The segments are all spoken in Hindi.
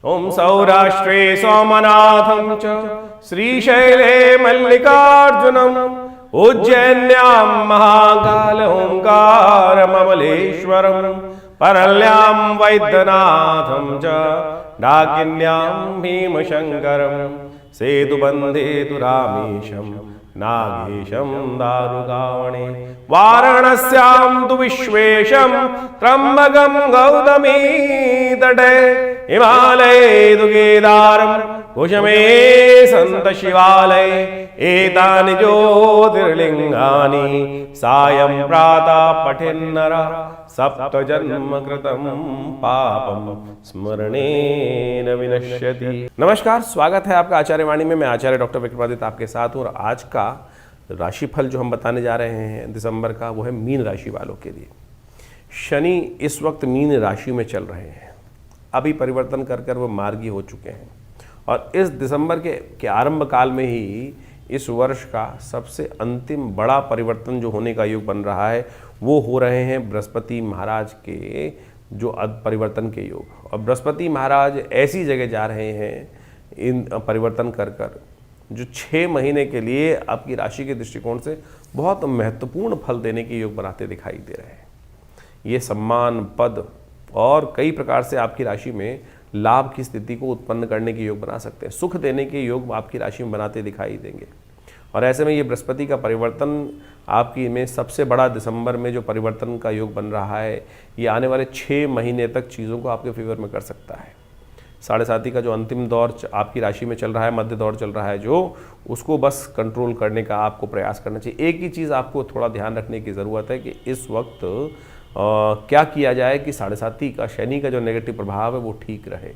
ओम सौराष्ट्रे सोमनाथं च श्रीशैले मल्लिकार्जुनम् उज्जैन्यां महाकाल ओंकारममलेश्वरम् परल्यां वैद्यनाथं च डाकिन्यां भीमशङ्करम् सेतुबन्धे तु रामेशं नागेशं दारुकावणे वाराणस्यां तु विश्वेशं त्र्यम्बकं गौतमी तटे हिमालये तु केदारं कुशमे सन्त शिवालये एतानि ज्योतिर्लिङ्गानि सायं प्रातः पठेन्नरः सप्तजन्म कृतं पापं स्मरणेन विनश्यति। नमस्कार, स्वागत है आपका आचार्य वाणी में। मैं आचार्य डॉक्टर विक्रमादित्य आपके साथ हूँ और आज का राशिफल जो हम बताने जा रहे हैं दिसंबर का, वो है मीन राशि वालों के लिए। शनि इस वक्त मीन राशि में चल रहे हैं, अभी परिवर्तन कर कर वो मार्गी हो चुके हैं और इस दिसंबर के आरंभ काल में ही इस वर्ष का सबसे अंतिम बड़ा परिवर्तन जो होने का योग बन रहा है वो हो रहे हैं बृहस्पति महाराज के जो परिवर्तन के योग। और बृहस्पति महाराज ऐसी जगह जा रहे हैं इन परिवर्तन कर कर जो 6 महीने के लिए आपकी राशि के दृष्टिकोण से बहुत महत्वपूर्ण फल देने के योग बनाते दिखाई दे रहे हैं। ये सम्मान, पद और कई प्रकार से आपकी राशि में लाभ की स्थिति को उत्पन्न करने के योग बना सकते हैं। सुख देने के योग आपकी राशि में बनाते दिखाई देंगे। और ऐसे में ये बृहस्पति का परिवर्तन आपकी में सबसे बड़ा दिसंबर में जो परिवर्तन का योग बन रहा है, ये आने वाले 6 महीने तक चीज़ों को आपके फेवर में कर सकता है। 7.5 का जो अंतिम दौर आपकी राशि में चल रहा है, मध्य दौर चल रहा है जो, उसको बस कंट्रोल करने का आपको प्रयास करना चाहिए। एक ही चीज़ आपको थोड़ा ध्यान रखने की ज़रूरत है कि इस वक्त क्या किया जाए कि 7.5 का शनि का जो नेगेटिव प्रभाव है वो ठीक रहे,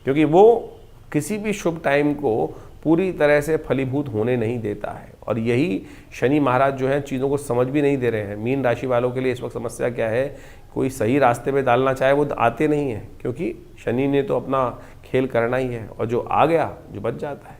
क्योंकि वो किसी भी शुभ टाइम को पूरी तरह से फलीभूत होने नहीं देता है। और यही शनि महाराज जो है चीज़ों को समझ भी नहीं दे रहे हैं। मीन राशि वालों के लिए इस वक्त समस्या क्या है, कोई सही रास्ते पे डालना चाहे वो आते नहीं हैं, क्योंकि शनि ने तो अपना खेल करना ही है और जो आ गया जो बच जाता है।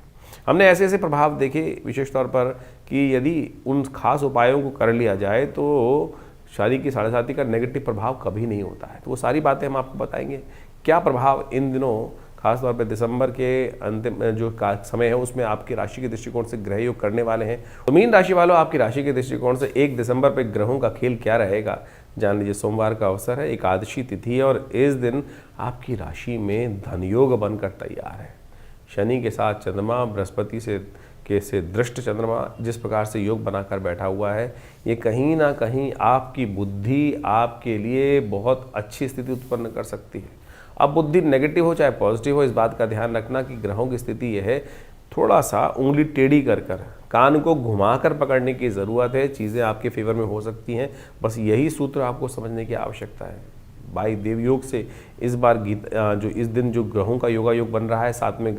हमने ऐसे ऐसे प्रभाव देखे विशेष तौर पर कि यदि उन खास उपायों को कर लिया जाए तो शनि की 7.5 का नेगेटिव प्रभाव कभी नहीं होता है। तो वो सारी बातें हम आपको बताएंगे, क्या प्रभाव इन दिनों खासतौर पे दिसंबर के अंतिम जो समय है उसमें आपकी राशि के दृष्टिकोण से ग्रह योग करने वाले हैं। तो मीन राशि वालों, आपकी राशि के दृष्टिकोण से 1 दिसंबर पे ग्रहों का खेल क्या रहेगा जान लीजिए। सोमवार का अवसर है, एकादशी तिथि है और इस दिन आपकी राशि में धन योग बनकर तैयार है। शनि के साथ चंद्रमा, बृहस्पति से दृष्ट चंद्रमा जिस प्रकार से योग बनाकर बैठा हुआ है, ये कहीं ना कहीं आपकी बुद्धि आपके लिए बहुत अच्छी स्थिति उत्पन्न कर सकती है। अब बुद्धि नेगेटिव हो चाहे पॉजिटिव हो, इस बात का ध्यान रखना कि ग्रहों की स्थिति यह है, थोड़ा सा उंगली टेढ़ी कर कान को घुमाकर पकड़ने की ज़रूरत है। चीज़ें आपके फेवर में हो सकती हैं, बस यही सूत्र आपको समझने की आवश्यकता है। भाई देवयोग से इस बार जो इस दिन जो ग्रहों का योग बन रहा है, साथ में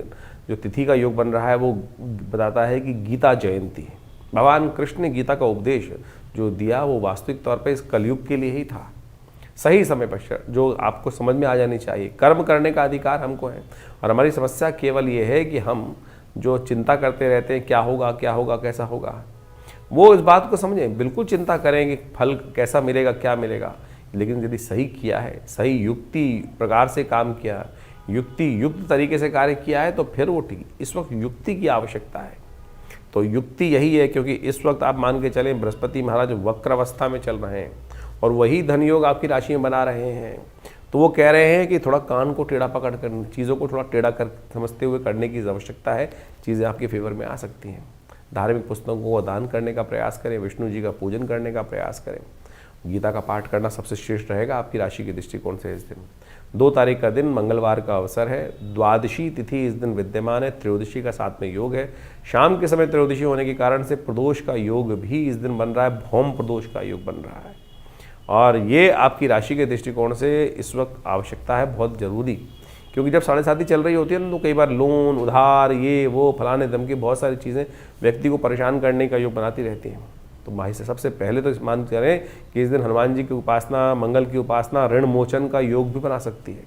जो तिथि का योग बन रहा है, वो बताता है कि गीता जयंती। भगवान कृष्ण ने गीता का उपदेश जो दिया वो वास्तविक तौर पर इस कलयुग के लिए ही था। सही समय पर जो आपको समझ में आ जानी चाहिए, कर्म करने का अधिकार हमको है और हमारी समस्या केवल ये है कि हम जो चिंता करते रहते हैं क्या होगा कैसा होगा, वो इस बात को समझें। बिल्कुल चिंता करेंगे फल कैसा मिलेगा क्या मिलेगा, लेकिन यदि सही किया है, सही युक्ति प्रकार से काम किया, युक्त तरीके से कार्य किया है तो फिर वो ठीक। इस वक्त युक्ति की आवश्यकता है, तो युक्ति यही है क्योंकि इस वक्त आप मान के चलें बृहस्पति महाराज वक्र अवस्था में चल रहे हैं और वही धन योग आपकी राशि में बना रहे हैं। तो वो कह रहे हैं कि थोड़ा कान को टेढ़ा पकड़ कर, चीज़ों को थोड़ा टेढ़ा कर समझते हुए करने की आवश्यकता है। चीज़ें आपके फेवर में आ सकती हैं। धार्मिक पुस्तकों को दान करने का प्रयास करें, विष्णु जी का पूजन करने का प्रयास करें, गीता का पाठ करना सबसे श्रेष्ठ रहेगा आपकी राशि के दृष्टिकोण से। इस दिन 2 तारीख का दिन मंगलवार का अवसर है, द्वादशी तिथि इस दिन विद्यमान है, त्रयोदशी का साथ में योग है। शाम के समय त्रयोदशी होने के कारण से प्रदोष का योग भी इस दिन बन रहा है, भौम प्रदोष का योग बन रहा है और ये आपकी राशि के दृष्टिकोण से इस वक्त आवश्यकता है, बहुत ज़रूरी। क्योंकि जब 7.5 चल रही होती है ना, तो कई बार लोन, उधार, ये वो फलाने दम की बहुत सारी चीज़ें व्यक्ति को परेशान करने का योग बनाती रहती हैं। तो भाई से सबसे पहले तो मान करें कि इस दिन हनुमान जी की उपासना, मंगल की उपासना, ऋण मोचन का योग भी बना सकती है।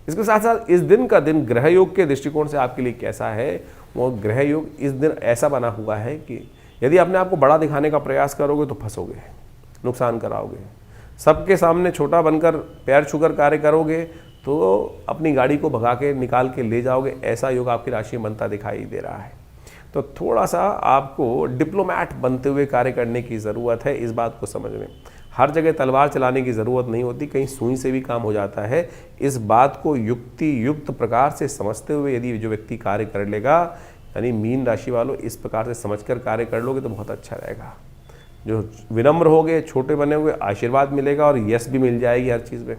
इसके साथ साथ इस दिन का दिन ग्रह योग के दृष्टिकोण से आपके लिए कैसा है, वो ग्रह योग इस दिन ऐसा बना हुआ है कि यदि अपने आप को बड़ा दिखाने का प्रयास करोगे तो फंसोगे, नुकसान कराओगे। सबके सामने छोटा बनकर पैर छूकर कार्य करोगे तो अपनी गाड़ी को भगा के निकाल के ले जाओगे, ऐसा योग आपकी राशि में बनता दिखाई दे रहा है। तो थोड़ा सा आपको डिप्लोमैट बनते हुए कार्य करने की ज़रूरत है, इस बात को समझ में। हर जगह तलवार चलाने की ज़रूरत नहीं होती, कहीं सुई से भी काम हो जाता है। इस बात को युक्ति युक्त प्रकार से समझते हुए यदि जो व्यक्ति कार्य कर लेगा, यानी मीन राशि वालों इस प्रकार से समझकर कार्य कर लोगे तो बहुत अच्छा रहेगा। जो विनम्र होगे, छोटे बने हुए, आशीर्वाद मिलेगा और यश भी मिल जाएगी हर चीज़ में।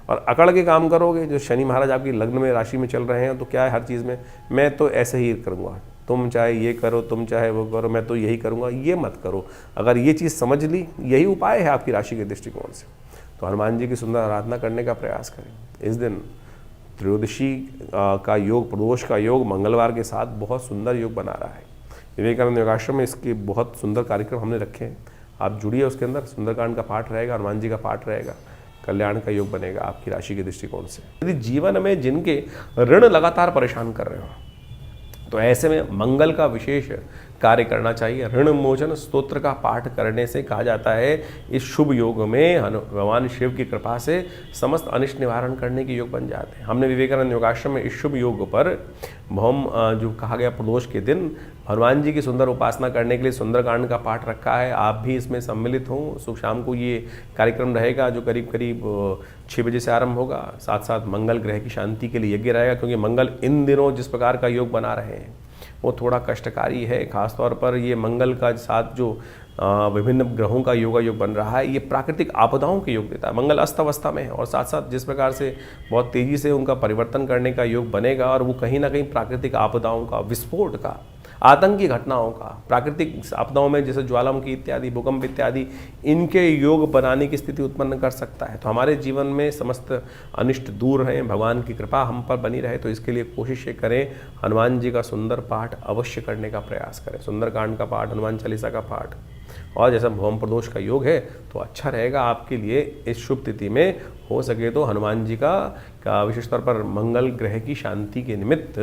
और अकड़ के काम करोगे, जो शनि महाराज आपकी लग्न में राशि में चल रहे हैं, तो क्या है हर चीज़ में मैं तो ऐसे ही करूँगा, तुम चाहे ये करो, तुम चाहे वो करो, मैं तो यही करूँगा, ये मत करो। अगर ये चीज़ समझ ली, यही उपाय है आपकी राशि के दृष्टिकोण से, तो हनुमान जी की सुंदर आराधना करने का प्रयास करें। इस दिन त्रयोदशी का योग, प्रदोष का योग मंगलवार के साथ बहुत सुंदर योग बना रहा है। विवेकानंद योगाश्रम में इसके बहुत सुंदर कार्यक्रम हमने रखे हैं, आप जुड़िए उसके अंदर। सुंदरकांड का पाठ रहेगा, हनुमान जी का पाठ रहेगा, कल्याण का योग बनेगा आपकी राशि के दृष्टिकोण से। यदि जीवन में जिनके ऋण लगातार परेशान कर रहे हो, तो ऐसे में मंगल का विशेष कार्य करना चाहिए। ऋण मोचन स्तोत्र का पाठ करने से कहा जाता है इस शुभ योग में भगवान शिव की कृपा से समस्त अनिष्ट निवारण करने के योग बन जाते हैं। हमने विवेकानंद योगाश्रम में इस शुभ योग पर हम जो कहा गया प्रदोष के दिन हनुमान जी की सुंदर उपासना करने के लिए सुंदरकांड का पाठ रखा है। आप भी इसमें सम्मिलित हों। सुबह शाम को ये कार्यक्रम रहेगा जो करीब करीब 6 बजे से आरंभ होगा। साथ साथ मंगल ग्रह की शांति के लिए यज्ञ रहेगा, क्योंकि मंगल इन दिनों जिस प्रकार का योग बना रहे हैं वो थोड़ा कष्टकारी है। खासतौर पर ये मंगल का साथ जो विभिन्न ग्रहों का योग बन रहा है, ये प्राकृतिक आपदाओं के योग देता है। मंगल अस्त अवस्था में है और साथ साथ जिस प्रकार से बहुत तेज़ी से उनका परिवर्तन करने का योग बनेगा, और वो कहीं ना कहीं प्राकृतिक आपदाओं का, विस्फोट का, आतंकी घटनाओं का, प्राकृतिक आपदाओं में जैसे ज्वालामुखी इत्यादि, भूकंप इत्यादि, इनके योग बनाने की स्थिति उत्पन्न कर सकता है। तो हमारे जीवन में समस्त अनिष्ट दूर रहें, भगवान की कृपा हम पर बनी रहे, तो इसके लिए कोशिश करें हनुमान जी का सुंदर पाठ अवश्य करने का प्रयास करें। सुंदरकांड का पाठ, हनुमान चालीसा का पाठ, और जैसा भौम प्रदोष का योग है तो अच्छा रहेगा आपके लिए। इस शुभ तिथि में हो सके तो हनुमान जी का विशेष तौर पर मंगल ग्रह की शांति के निमित्त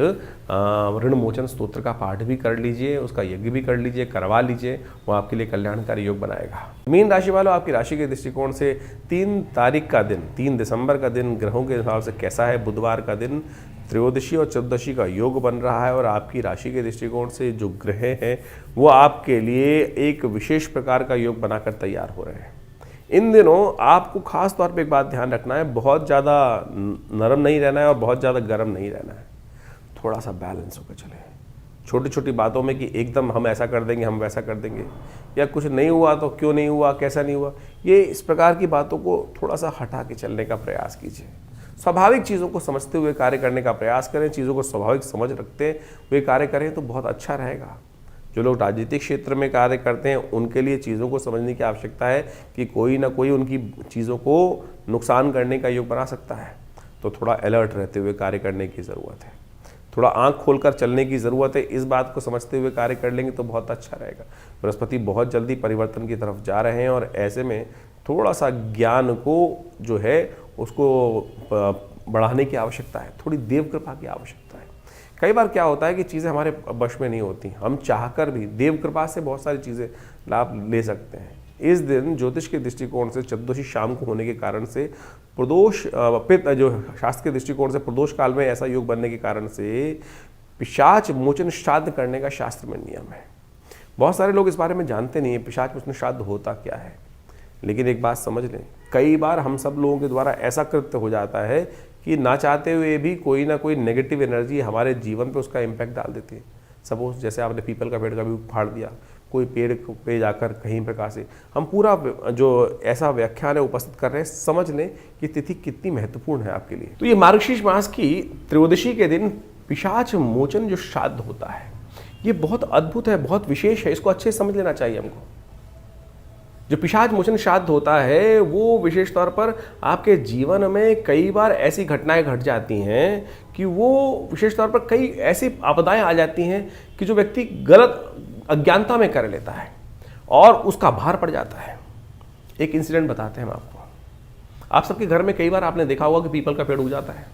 ऋण मोचन स्तोत्र का पाठ भी कर लीजिए, उसका यज्ञ भी कर लीजिए, करवा लीजिए, वो आपके लिए कल्याणकारी योग बनाएगा। मीन राशि वालों, आपकी राशि के दृष्टिकोण से 3 तारीख का दिन, 3 दिसंबर का दिन ग्रहों के हिसाब से कैसा है? बुधवार का दिन त्रयोदशी और चतुर्दशी का योग बन रहा है, और आपकी राशि के दृष्टिकोण से जो ग्रह हैं वो आपके लिए एक विशेष प्रकार का योग बनाकर तैयार हो रहे हैं। इन दिनों आपको खास तौर पे एक बात ध्यान रखना है, बहुत ज़्यादा नरम नहीं रहना है और बहुत ज़्यादा गर्म नहीं रहना है, थोड़ा सा बैलेंस होकर चले। छोटी छोटी बातों में कि एकदम हम ऐसा कर देंगे, हम वैसा कर देंगे, या कुछ नहीं हुआ तो क्यों नहीं हुआ, कैसा नहीं हुआ, ये इस प्रकार की बातों को थोड़ा सा हटा के चलने का प्रयास कीजिए। स्वाभाविक चीज़ों को समझते हुए कार्य करने का प्रयास करें, चीज़ों को स्वाभाविक समझ रखते हुए कार्य करें तो बहुत अच्छा रहेगा। जो लोग राजनीतिक क्षेत्र में कार्य करते हैं उनके लिए चीज़ों को समझने की आवश्यकता है कि कोई ना कोई उनकी चीज़ों को नुकसान करने का योग बना सकता है, तो थोड़ा अलर्ट रहते हुए कार्य करने की ज़रूरत है, थोड़ा आंख खोलकर चलने की ज़रूरत है। इस बात को समझते हुए कार्य कर लेंगे तो बहुत अच्छा रहेगा। बृहस्पति बहुत जल्दी परिवर्तन की तरफ जा रहे हैं, और ऐसे में थोड़ा सा ज्ञान को जो है उसको बढ़ाने की आवश्यकता है, थोड़ी देव कृपा की आवश्यकता है। कई बार क्या होता है कि चीज़ें हमारे वश में नहीं होती, हम चाहकर भी देव कृपा से बहुत सारी चीज़ें लाभ ले सकते हैं। इस दिन ज्योतिष के दृष्टिकोण से चतुर्दशी शाम को होने के कारण से प्रदोष जो शास्त्र के दृष्टिकोण से प्रदोष काल में ऐसा योग बनने के कारण से पिशाच मोचन श्राद्ध करने का शास्त्र में नियम है। बहुत सारे लोग इस बारे में जानते नहीं है पिशाच मोचन श्राद्ध होता क्या है, लेकिन एक बात समझ लें, कई बार हम सब लोगों के द्वारा ऐसा कृत्य हो जाता है कि ना चाहते हुए भी कोई ना कोई नेगेटिव एनर्जी हमारे जीवन पे उसका इम्पैक्ट डाल देती है। सपोज जैसे आपने पीपल का पेड़ का भी उखाड़ दिया, कोई पेड़ पे जाकर कहीं प्रकार से, हम पूरा जो ऐसा व्याख्यान है उपस्थित कर रहे हैं, समझ लें कि तिथि कितनी महत्वपूर्ण है आपके लिए। तो ये मार्गशीर्ष मास की त्रयोदशी के दिन पिशाच मोचन जो श्राद्ध होता है, ये बहुत अद्भुत है, बहुत विशेष है, इसको अच्छे से समझ लेना चाहिए हमको। जो पिशाच मोचन श्राद्ध होता है वो विशेष तौर पर आपके जीवन में कई बार ऐसी घटनाएं घट जाती हैं कि वो विशेष तौर पर कई ऐसी आपदाएं आ जाती हैं कि जो व्यक्ति गलत अज्ञानता में कर लेता है और उसका भार पड़ जाता है। एक इंसिडेंट बताते हैं हम आपको। आप सबके घर में कई बार आपने देखा होगा कि पीपल का पेड़ उग जाता है,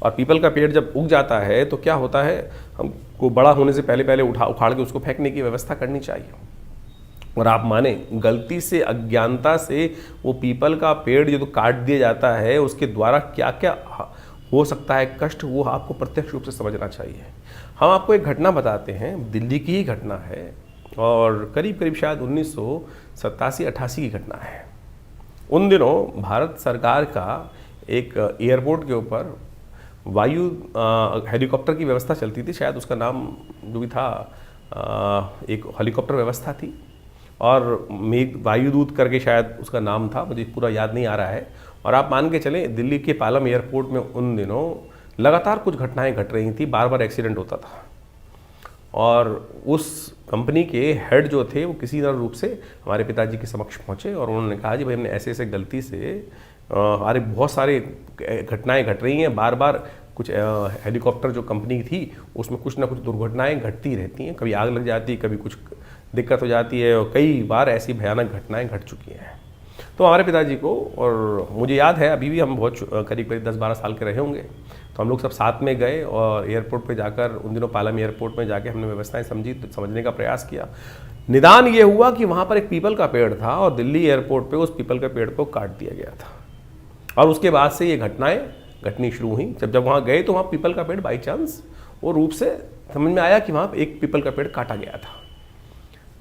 और पीपल का पेड़ जब उग जाता है तो क्या होता है, हमको बड़ा होने से पहले उखाड़ के उसको फेंकने की व्यवस्था करनी चाहिए। और आप माने गलती से, अज्ञानता से वो पीपल का पेड़ जो तो काट दिया जाता है, उसके द्वारा क्या क्या हो सकता है कष्ट, वो आपको प्रत्यक्ष रूप से समझना चाहिए। हम आपको एक घटना बताते हैं, दिल्ली की ही घटना है और करीब करीब शायद 1987-88 की घटना है। उन दिनों भारत सरकार का एक एयरपोर्ट के ऊपर वायु हेलीकॉप्टर की व्यवस्था चलती थी, शायद उसका नाम जो भी था एक हेलीकॉप्टर व्यवस्था थी और मेघ वायुदूत करके शायद उसका नाम था, मुझे पूरा याद नहीं आ रहा है। और आप मान के चलें दिल्ली के पालम एयरपोर्ट में उन दिनों लगातार कुछ घटनाएं घट रही थी, बार बार एक्सीडेंट होता था और उस कंपनी के हेड जो थे वो किसी तरह रूप से हमारे पिताजी के समक्ष पहुंचे और उन्होंने कहा जी भाई हमने ऐसे ऐसे गलती से हमारे बहुत सारे घटनाएं घट रही हैं, बार बार कुछ हेलीकॉप्टर जो कंपनी थी उसमें कुछ ना कुछ दुर्घटनाएं घटती रहती हैं, कभी आग लग जाती है, कभी कुछ दिक्कत हो जाती है और कई बार ऐसी भयानक घटनाएं घट चुकी हैं। तो हमारे पिताजी को, और मुझे याद है अभी भी हम बहुत करीब करीब 10-12 साल के रहे होंगे, तो हम लोग सब साथ में गए और एयरपोर्ट पे जाकर उन दिनों पालम एयरपोर्ट में जाके हमने व्यवस्थाएं समझने का प्रयास किया। निदान ये हुआ कि वहाँ पर एक पीपल का पेड़ था और दिल्ली एयरपोर्ट पे उस पीपल के पेड़ को काट दिया गया था और उसके बाद से ये घटनाएं घटनी शुरू हुई। जब वहाँ गए तो वहाँ पीपल का पेड़ बाई चांस वो रूप से समझ में आया कि वहाँ एक पीपल का पेड़ काटा गया था।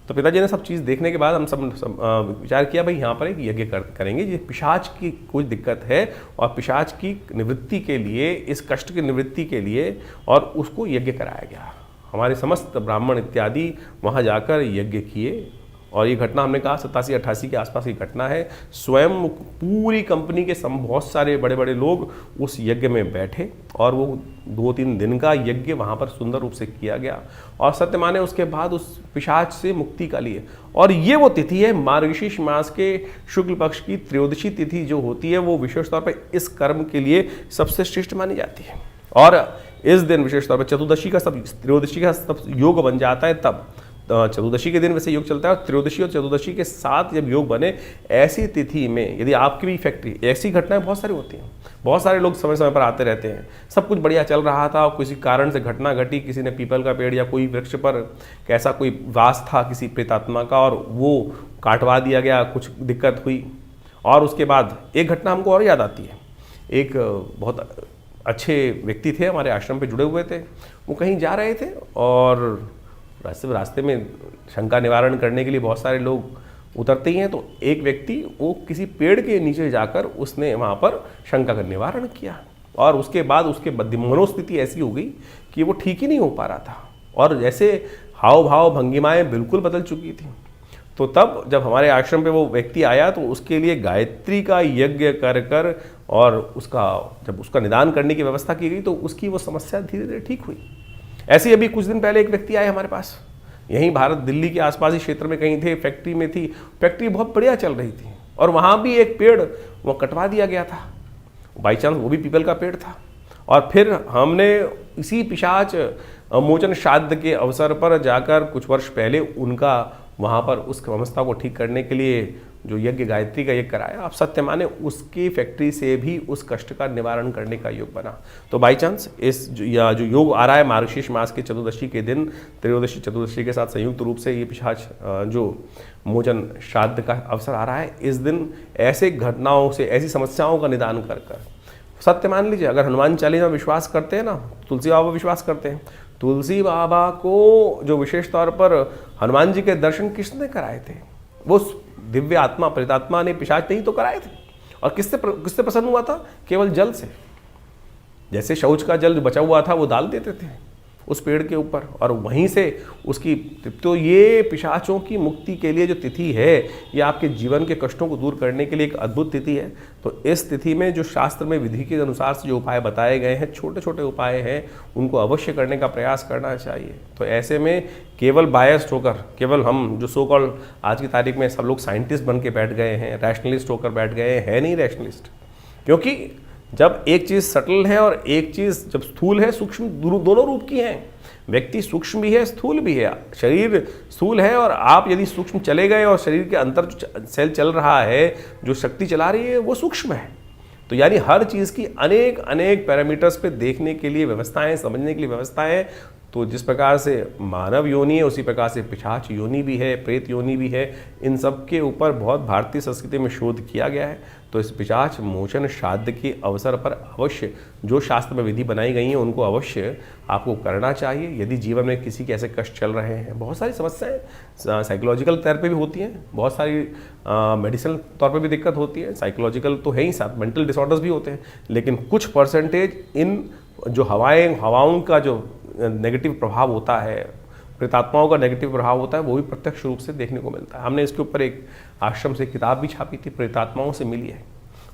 तो पिताजी ने सब चीज़ देखने के बाद हम सब विचार किया भाई यहाँ पर एक यज्ञ करेंगे, ये पिशाच की कुछ दिक्कत है और पिशाच की निवृत्ति के लिए, इस कष्ट की निवृत्ति के लिए और उसको यज्ञ कराया गया। हमारे समस्त ब्राह्मण इत्यादि वहाँ जाकर यज्ञ किए और ये घटना हमने कहा 87-88 के आसपास की घटना है। स्वयं पूरी कंपनी के बहुत सारे बड़े बड़े लोग उस यज्ञ में बैठे और वो 2-3 दिन का यज्ञ वहाँ पर सुंदर रूप से किया गया और सत्य माने उसके बाद उस पिशाच से मुक्ति का लिए। और ये वो तिथि है मार्गशीर्ष मास के शुक्ल पक्ष की त्रयोदशी तिथि जो होती है, वो विशेष तौर पर इस कर्म के लिए सबसे श्रेष्ठ मानी जाती है। और इस दिन विशेष तौर पर चतुर्दशी का सब त्रयोदशी का सब योग बन जाता है। तब चतुर्दशी के दिन वैसे योग चलता है और त्रयोदशी और चतुर्दशी के साथ जब योग बने, ऐसी तिथि में यदि आपकी भी फैक्ट्री, ऐसी घटनाएं बहुत सारी होती हैं, बहुत सारे लोग समय समय पर आते रहते हैं, सब कुछ बढ़िया चल रहा था और किसी कारण से घटना घटी, किसी ने पीपल का पेड़ या कोई वृक्ष पर कैसा कोई वास था किसी प्रेतात्मा का और वो काटवा दिया गया, कुछ दिक्कत हुई। और उसके बाद एक घटना हमको और याद आती है। एक बहुत अच्छे व्यक्ति थे, हमारे आश्रम पे जुड़े हुए थे, वो कहीं जा रहे थे और रास्ते में शंका निवारण करने के लिए बहुत सारे लोग उतरते ही हैं। तो एक व्यक्ति वो किसी पेड़ के नीचे जाकर उसने वहाँ पर शंका का निवारण किया और उसके बाद उसके मनोस्थिति ऐसी हो गई कि वो ठीक ही नहीं हो पा रहा था और जैसे हाव भाव भंगिमाएँ बिल्कुल बदल चुकी थी। तो तब जब हमारे आश्रम पे वो व्यक्ति आया तो उसके लिए गायत्री का यज्ञ कर और जब उसका निदान करने की व्यवस्था की गई तो उसकी वो समस्या धीरे धीरे ठीक हुई। ऐसे ही अभी कुछ दिन पहले एक व्यक्ति आए हमारे पास, यहीं भारत दिल्ली के आसपास ही क्षेत्र में कहीं थे, फैक्ट्री में थी, फैक्ट्री बहुत बढ़िया चल रही थी और वहाँ भी एक पेड़ वो कटवा दिया गया था, बाई चांस वो भी पीपल का पेड़ था। और फिर हमने इसी पिशाच मोचन श्राद्ध के अवसर पर जाकर कुछ वर्ष पहले उनका वहाँ पर उस समस्या को ठीक करने के लिए जो यज्ञ गायत्री का यज्ञ कराया। आप सत्य माने उसकी फैक्ट्री से भी उस कष्ट का निवारण करने का योग बना। तो बाई चांस जो योग आ रहा है मार्गशीर्ष मास के चतुर्दशी के दिन, त्रयोदशी चतुर्दशी के साथ संयुक्त रूप से ये पिशाच जो मोचन श्राद्ध का अवसर आ रहा है, इस दिन ऐसे घटनाओं से, ऐसी समस्याओं का निदान कर सत्य मान लीजिए। अगर हनुमान चालीसा विश्वास करते हैं ना, तुलसी बाबा विश्वास करते हैं, तुलसी बाबा को जो विशेष तौर पर हनुमान जी के दर्शन किसने कराए थे? वो दिव्य आत्मा प्रेतात्मा ने, पिशाच नहीं तो कराए थे। और किससे प्रसन्न हुआ था? केवल जल से। जैसे शौच का जल बचा हुआ था वो डाल देते थे उस पेड़ के ऊपर और वहीं से उसकी। तो ये पिशाचों की मुक्ति के लिए जो तिथि है, ये आपके जीवन के कष्टों को दूर करने के लिए एक अद्भुत तिथि है। तो इस तिथि में जो शास्त्र में विधि के अनुसार से जो उपाय बताए गए हैं, छोटे छोटे उपाय हैं, उनको अवश्य करने का प्रयास करना चाहिए। तो ऐसे में केवल बायस्ड होकर, केवल हम जो सो कॉल्ड आज की तारीख में सब लोग साइंटिस्ट बन के बैठ गए हैं, रैशनलिस्ट होकर बैठ गए हैं, नहीं रैशनलिस्ट। क्योंकि जब एक चीज़ सटल है और एक चीज़ जब स्थूल है, सूक्ष्म, दोनों रूप की हैं। व्यक्ति सूक्ष्म भी है, स्थूल भी है। शरीर स्थूल है और आप यदि सूक्ष्म चले गए और शरीर के अंदर जो सेल चल रहा है, जो शक्ति चला रही है, वो सूक्ष्म है। तो यानी हर चीज़ की अनेक अनेक पैरामीटर्स पे देखने के लिए व्यवस्थाएं, समझने के लिए व्यवस्थाएं। तो जिस प्रकार से मानव योनि है, उसी प्रकार से पिशाच योनि भी है, प्रेत योनि भी है। इन सब के ऊपर बहुत भारतीय संस्कृति में शोध किया गया है। तो इस पिशाच मोचन श्राद्ध के अवसर पर अवश्य जो शास्त्र में विधि बनाई गई हैं उनको अवश्य आपको करना चाहिए। यदि जीवन में किसी के ऐसे कष्ट चल रहे हैं, बहुत सारी समस्याएं साइकोलॉजिकल तौर पे भी होती हैं, बहुत सारी मेडिसिनल तौर पे भी दिक्कत होती है, साइकोलॉजिकल तो है ही, साथ मेंटल डिसऑर्डर्स भी होते हैं, लेकिन कुछ परसेंटेज इन जो हवाओं का जो नेगेटिव प्रभाव होता है, प्रेतात्माओं का नेगेटिव प्रभाव होता है, वो भी प्रत्यक्ष रूप से देखने को मिलता है। हमने इसके ऊपर एक आश्रम से किताब भी छापी थी, प्रेतात्माओं से मिली है,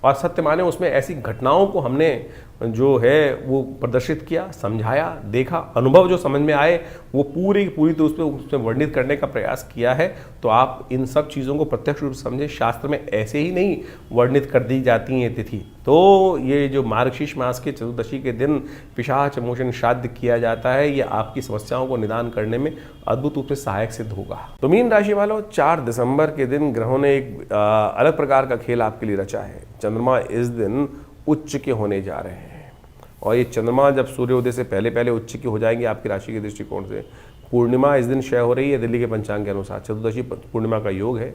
और सत्य माने उसमें ऐसी घटनाओं को हमने जो है वो प्रदर्शित किया, समझाया, देखा, अनुभव जो समझ में आए वो पूरी तो उसमें वर्णित करने का प्रयास किया है। तो आप इन सब चीज़ों को प्रत्यक्ष रूप से समझें, शास्त्र में ऐसे ही नहीं वर्णित कर दी जाती हैं तिथि। तो ये जो मार्गशीर्ष मास के चतुर्दशी के दिन पिशाच मोचन श्राद्ध किया जाता है, ये आपकी समस्याओं को निदान करने में अद्भुत रूप से सहायक सिद्ध होगा। तो मीन राशि वालों, 4 दिसंबर के दिन ग्रहों ने एक अलग प्रकार का खेल आपके लिए रचा है। चंद्रमा इस दिन उच्च के होने जा रहे हैं, और ये चंद्रमा जब सूर्योदय से पहले पहले उच्च की हो जाएंगे आपकी राशि के दृष्टिकोण से। पूर्णिमा इस दिन क्षय हो रही है दिल्ली के पंचांग के अनुसार, चतुर्दशी पूर्णिमा का योग है,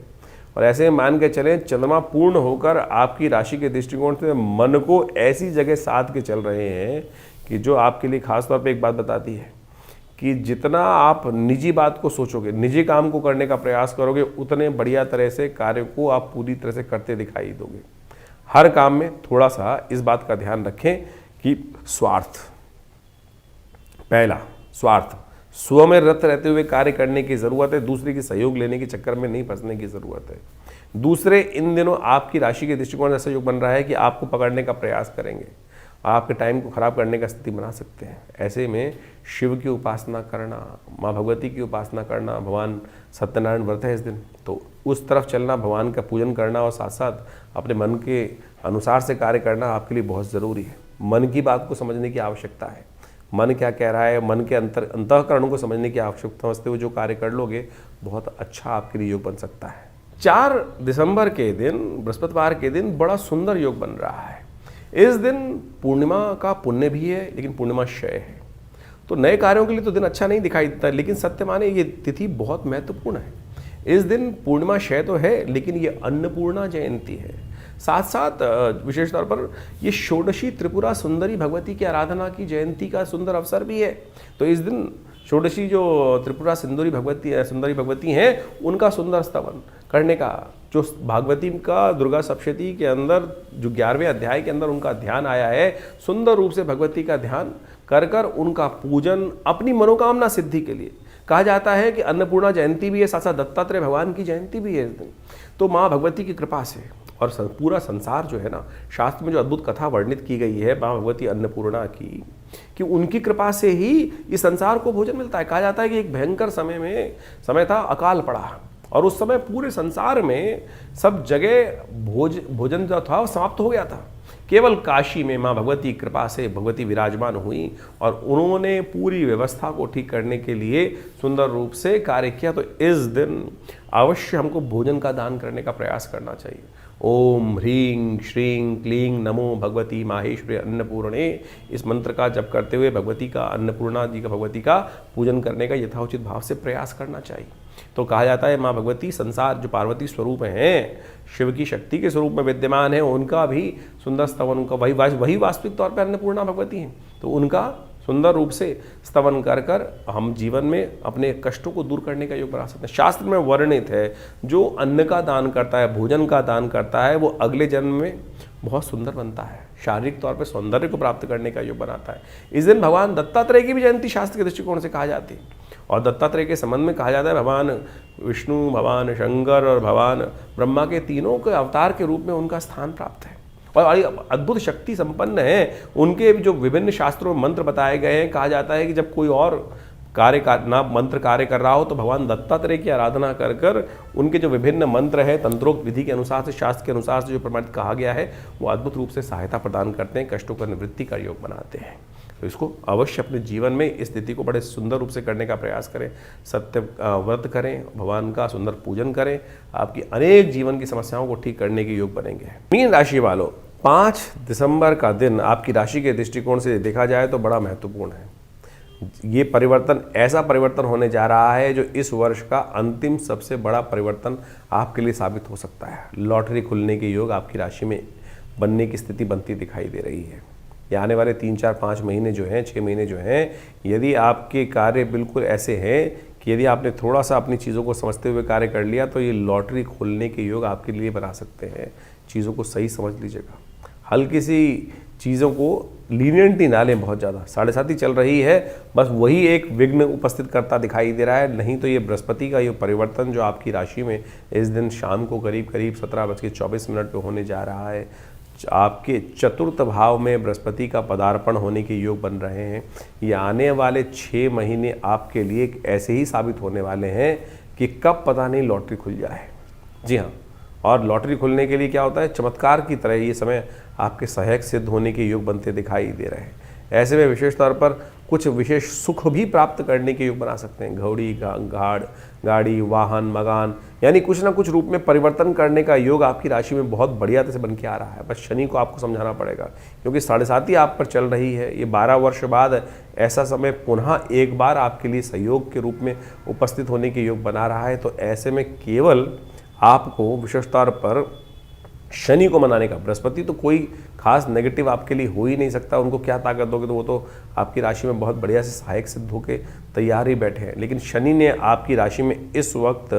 और ऐसे मान के चलें चंद्रमा पूर्ण होकर आपकी राशि के दृष्टिकोण से मन को ऐसी जगह साध के चल रहे हैं कि जो आपके लिए खास तौर पे एक बात बताती है कि जितना आप निजी बात को सोचोगे, निजी काम को करने का प्रयास करोगे, उतने बढ़िया तरह से कार्य को आप पूरी तरह से करते दिखाई दोगे। हर काम में थोड़ा सा इस बात का ध्यान रखें कि स्वार्थ, पहला स्वार्थ, स्व में रत रहते हुए कार्य करने की ज़रूरत है, दूसरे की सहयोग लेने के चक्कर में नहीं फंसने की ज़रूरत है। दूसरे, इन दिनों आपकी राशि के दृष्टिकोण से ऐसा योग बन रहा है कि आपको पकड़ने का प्रयास करेंगे, आपके टाइम को खराब करने का स्थिति बना सकते हैं। ऐसे में शिव की उपासना करना, माँ भगवती की उपासना करना, भगवान सत्यनारायण व्रत है इस दिन, तो उस तरफ चलना, भगवान का पूजन करना और साथ साथ अपने मन के अनुसार से कार्य करना आपके लिए बहुत ज़रूरी है। मन की बात को समझने की आवश्यकता है, मन क्या कह रहा है, मन के अंतःकरण को समझने की आवश्यकता समझते हुए जो कार्य कर लोगे, बहुत अच्छा आपके लिए योग बन सकता है। 4 दिसंबर के दिन, बृहस्पतिवार के दिन, बड़ा सुंदर योग बन रहा है। इस दिन पूर्णिमा का पुण्य भी है, लेकिन पूर्णिमा क्षय है, तो नए कार्यों के लिए तो दिन अच्छा नहीं दिखाई देता, लेकिन सत्य माने ये तिथि बहुत महत्वपूर्ण है। इस दिन पूर्णिमा क्षय तो है, लेकिन ये अन्नपूर्णा जयंती है। साथ साथ विशेष तौर पर ये षोडशी त्रिपुरा सुंदरी भगवती की आराधना की जयंती का सुंदर अवसर भी है। तो इस दिन षोडशी जो त्रिपुरा सुंदरी भगवती हैं, उनका सुंदर स्तवन करने का, जो भागवती का दुर्गा सप्तशती के अंदर जो 11वें अध्याय के अंदर उनका ध्यान आया है, सुंदर रूप से भगवती का ध्यान कर उनका पूजन अपनी मनोकामना सिद्धि के लिए। कहा जाता है कि अन्नपूर्णा जयंती भी है, साथ साथ दत्तात्रेय भगवान की जयंती भी है इस दिन। तो माँ भगवती की कृपा से, और पूरा संसार जो है ना, शास्त्र में जो अद्भुत कथा वर्णित की गई है माँ भगवती अन्नपूर्णा की, कि उनकी कृपा से ही इस संसार को भोजन मिलता है। कहा जाता है कि एक भयंकर समय था, अकाल पड़ा, और उस समय पूरे संसार में सब जगह भोजन जो था वो समाप्त हो गया था। केवल काशी में माँ भगवती कृपा से भगवती विराजमान हुई, और उन्होंने पूरी व्यवस्था को ठीक करने के लिए सुंदर रूप से कार्य किया। तो इस दिन अवश्य हमको भोजन का दान करने का प्रयास करना चाहिए। ओम ह्रीं श्रीं क्लीं नमो भगवती माहेश्वरी अन्नपूर्णे, इस मंत्र का जप करते हुए भगवती का, अन्नपूर्णा जी का, भगवती का पूजन करने का यथाउचित भाव से प्रयास करना चाहिए। तो कहा जाता है माँ भगवती संसार जो पार्वती स्वरूप हैं, शिव की शक्ति के स्वरूप में विद्यमान है, उनका भी सुंदर स्तवन, उनका वही वास्तविक तौर पर अन्नपूर्णा भगवती हैं। तो उनका सुंदर रूप से स्तवन कर हम जीवन में अपने कष्टों को दूर करने का योग बना सकते हैं। शास्त्र में वर्णित है, जो अन्न का दान करता है, भोजन का दान करता है, वो अगले जन्म में बहुत सुंदर बनता है, शारीरिक तौर पर सौंदर्य को प्राप्त करने का योग बनाता है। इस दिन भगवान दत्तात्रेय की भी जयंती शास्त्र के दृष्टिकोण से कहा जाती है, और दत्तात्रेय के संबंध में कहा जाता है भगवान विष्णु, भगवान शंकर और भगवान ब्रह्मा के तीनों के अवतार के रूप में उनका स्थान प्राप्त है, और अद्भुत शक्ति संपन्न है। उनके जो विभिन्न शास्त्रों में मंत्र बताए गए हैं, कहा जाता है कि जब कोई और मंत्र कार्य कर रहा हो तो भगवान दत्तात्रेय की आराधना कर उनके जो विभिन्न मंत्र है, तंत्रोक्त विधि के अनुसार से, शास्त्र के अनुसार से जो प्रमाणित कहा गया है, वो अद्भुत रूप से सहायता प्रदान करते हैं, कष्टों का निवृत्ति का योग बनाते हैं। तो इसको अवश्य अपने जीवन में इस स्थिति को बड़े सुंदर रूप से करने का प्रयास करें। सत्य व्रत करें, भगवान का सुंदर पूजन करें, आपकी अनेक जीवन की समस्याओं को ठीक करने के योग बनेंगे। मीन राशि वालों, 5 दिसंबर का दिन आपकी राशि के दृष्टिकोण से देखा जाए तो बड़ा महत्वपूर्ण है। ये परिवर्तन ऐसा परिवर्तन होने जा रहा है जो इस वर्ष का अंतिम सबसे बड़ा परिवर्तन आपके लिए साबित हो सकता है। लॉटरी खुलने के योग आपकी राशि में बनने की स्थिति बनती दिखाई दे रही है। ये आने वाले 3, 4, 5 महीने जो हैं, 6 महीने जो हैं, यदि आपके कार्य बिल्कुल ऐसे हैं कि यदि आपने थोड़ा सा अपनी चीज़ों को समझते हुए कार्य कर लिया तो ये लॉटरी खुलने के योग आपके लिए बना सकते हैं। चीज़ों को सही समझ लीजिएगा, हल्की सी चीज़ों को लीनियंटी ना लें बहुत ज़्यादा। 7.5 चल रही है, बस वही एक विघ्न उपस्थित करता दिखाई दे रहा है। नहीं तो ये बृहस्पति का ये परिवर्तन जो आपकी राशि में इस दिन शाम को करीब 17:24 पे होने जा रहा है, आपके चतुर्थ भाव में बृहस्पति का पदार्पण होने के योग बन रहे हैं। ये आने वाले 6 महीने आपके लिए ऐसे ही साबित होने वाले हैं कि कब पता नहीं लॉटरी खुल जाए। जी हाँ, और लॉटरी खुलने के लिए क्या होता है, चमत्कार की तरह ये समय आपके सहायक सिद्ध होने के योग बनते दिखाई दे रहे हैं। ऐसे में विशेष तौर पर कुछ विशेष सुख भी प्राप्त करने के योग बना सकते हैं। घोड़ी, गाड़ी, वाहन, मकान, यानी कुछ ना कुछ रूप में परिवर्तन करने का योग आपकी राशि में बहुत बढ़िया तरह से बन के आ रहा है। बस शनि को आपको समझाना पड़ेगा, क्योंकि 7.5 आप पर चल रही है। ये 12 वर्ष बाद ऐसा समय पुनः एक बार आपके लिए सहयोग के रूप में उपस्थित होने के योग बना रहा है। तो ऐसे में केवल आपको विशेष तौर पर शनि को मनाने का, बृहस्पति तो कोई खास नेगेटिव आपके लिए हो ही नहीं सकता, उनको क्या ताकत दोगे, तो वो तो आपकी राशि में बहुत बढ़िया से सहायक सिद्ध होकर तैयार ही बैठे हैं। लेकिन शनि ने आपकी राशि में इस वक्त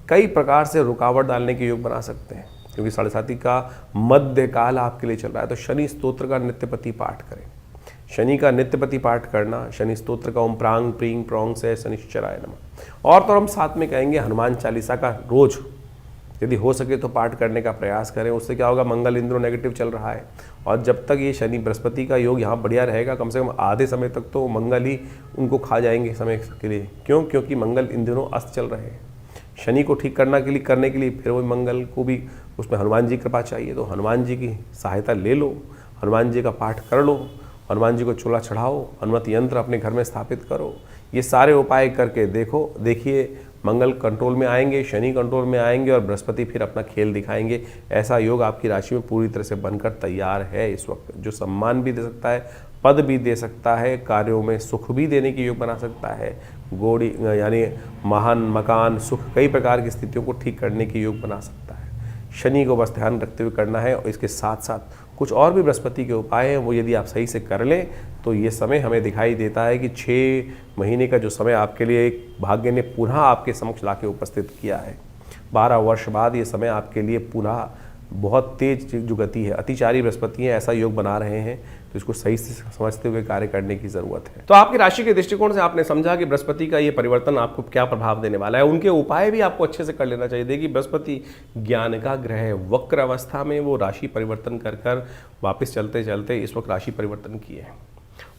कई प्रकार से रुकावट डालने के योग बना सकते हैं, क्योंकि 7.5 का मध्य काल आपके लिए चल रहा है। तो शनि स्तोत्र का नित्यपति पाठ करें। शनि का नित्यपति पाठ करना, शनि स्तोत्र का ओम प्रांग प्रींग प्रोंग से शनिश्चराय नमः। और तो हम साथ में कहेंगे हनुमान चालीसा का रोज यदि हो सके तो पाठ करने का प्रयास करें। उससे क्या होगा, मंगल इंद्रो नेगेटिव चल रहा है, और जब तक ये शनि बृहस्पति का योग यहाँ बढ़िया रहेगा, कम से कम आधे समय तक तो मंगल ही उनको खा जाएंगे समय के लिए। क्यों? क्योंकि मंगल इन दिनों अस्त चल रहे हैं। शनि को ठीक करने के लिए फिर वही मंगल को भी उसमें हनुमान जी कृपा चाहिए। तो हनुमान जी की सहायता ले लो, हनुमान जी का पाठ कर लो, हनुमान जी को चूल्हा चढ़ाओ, हनुमत यंत्र अपने घर में स्थापित करो। ये सारे उपाय करके देखिए मंगल कंट्रोल में आएंगे, शनि कंट्रोल में आएंगे और बृहस्पति फिर अपना खेल दिखाएंगे। ऐसा योग आपकी राशि में पूरी तरह से बनकर तैयार है इस वक्त, जो सम्मान भी दे सकता है, पद भी दे सकता है, कार्यों में सुख भी देने की योग बना सकता है। गोड़ी यानी महान मकान, सुख, कई प्रकार की स्थितियों को ठीक करने की योग बना सकता है। शनि को बस ध्यान रखते हुए करना है, और इसके साथ साथ कुछ और भी बृहस्पति के उपाय हैं, वो यदि आप सही से कर लें तो ये समय हमें दिखाई देता है कि 6 महीने का जो समय आपके लिए एक भाग्य ने पुनः आपके समक्ष लाके उपस्थित किया है। 12 वर्ष बाद ये समय आपके लिए पुनः बहुत तेज जो गति है, अतिचारी बृहस्पति है, ऐसा योग बना रहे हैं। तो इसको सही से समझते हुए कार्य करने की जरूरत है। तो आपकी राशि के दृष्टिकोण से आपने समझा कि बृहस्पति का ये परिवर्तन आपको क्या प्रभाव देने वाला है। उनके उपाय भी आपको अच्छे से कर लेना चाहिए। देखिए, बृहस्पति ज्ञान का ग्रह है, वक्र अवस्था में वो राशि परिवर्तन कर वापस चलते चलते इस वक्त राशि परिवर्तन किए हैं,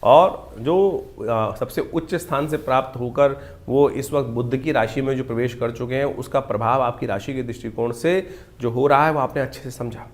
और जो सबसे उच्च स्थान से प्राप्त होकर वो इस वक्त बुध की राशि में जो प्रवेश कर चुके हैं, उसका प्रभाव आपकी राशि के दृष्टिकोण से जो हो रहा है वो आपने अच्छे से समझा।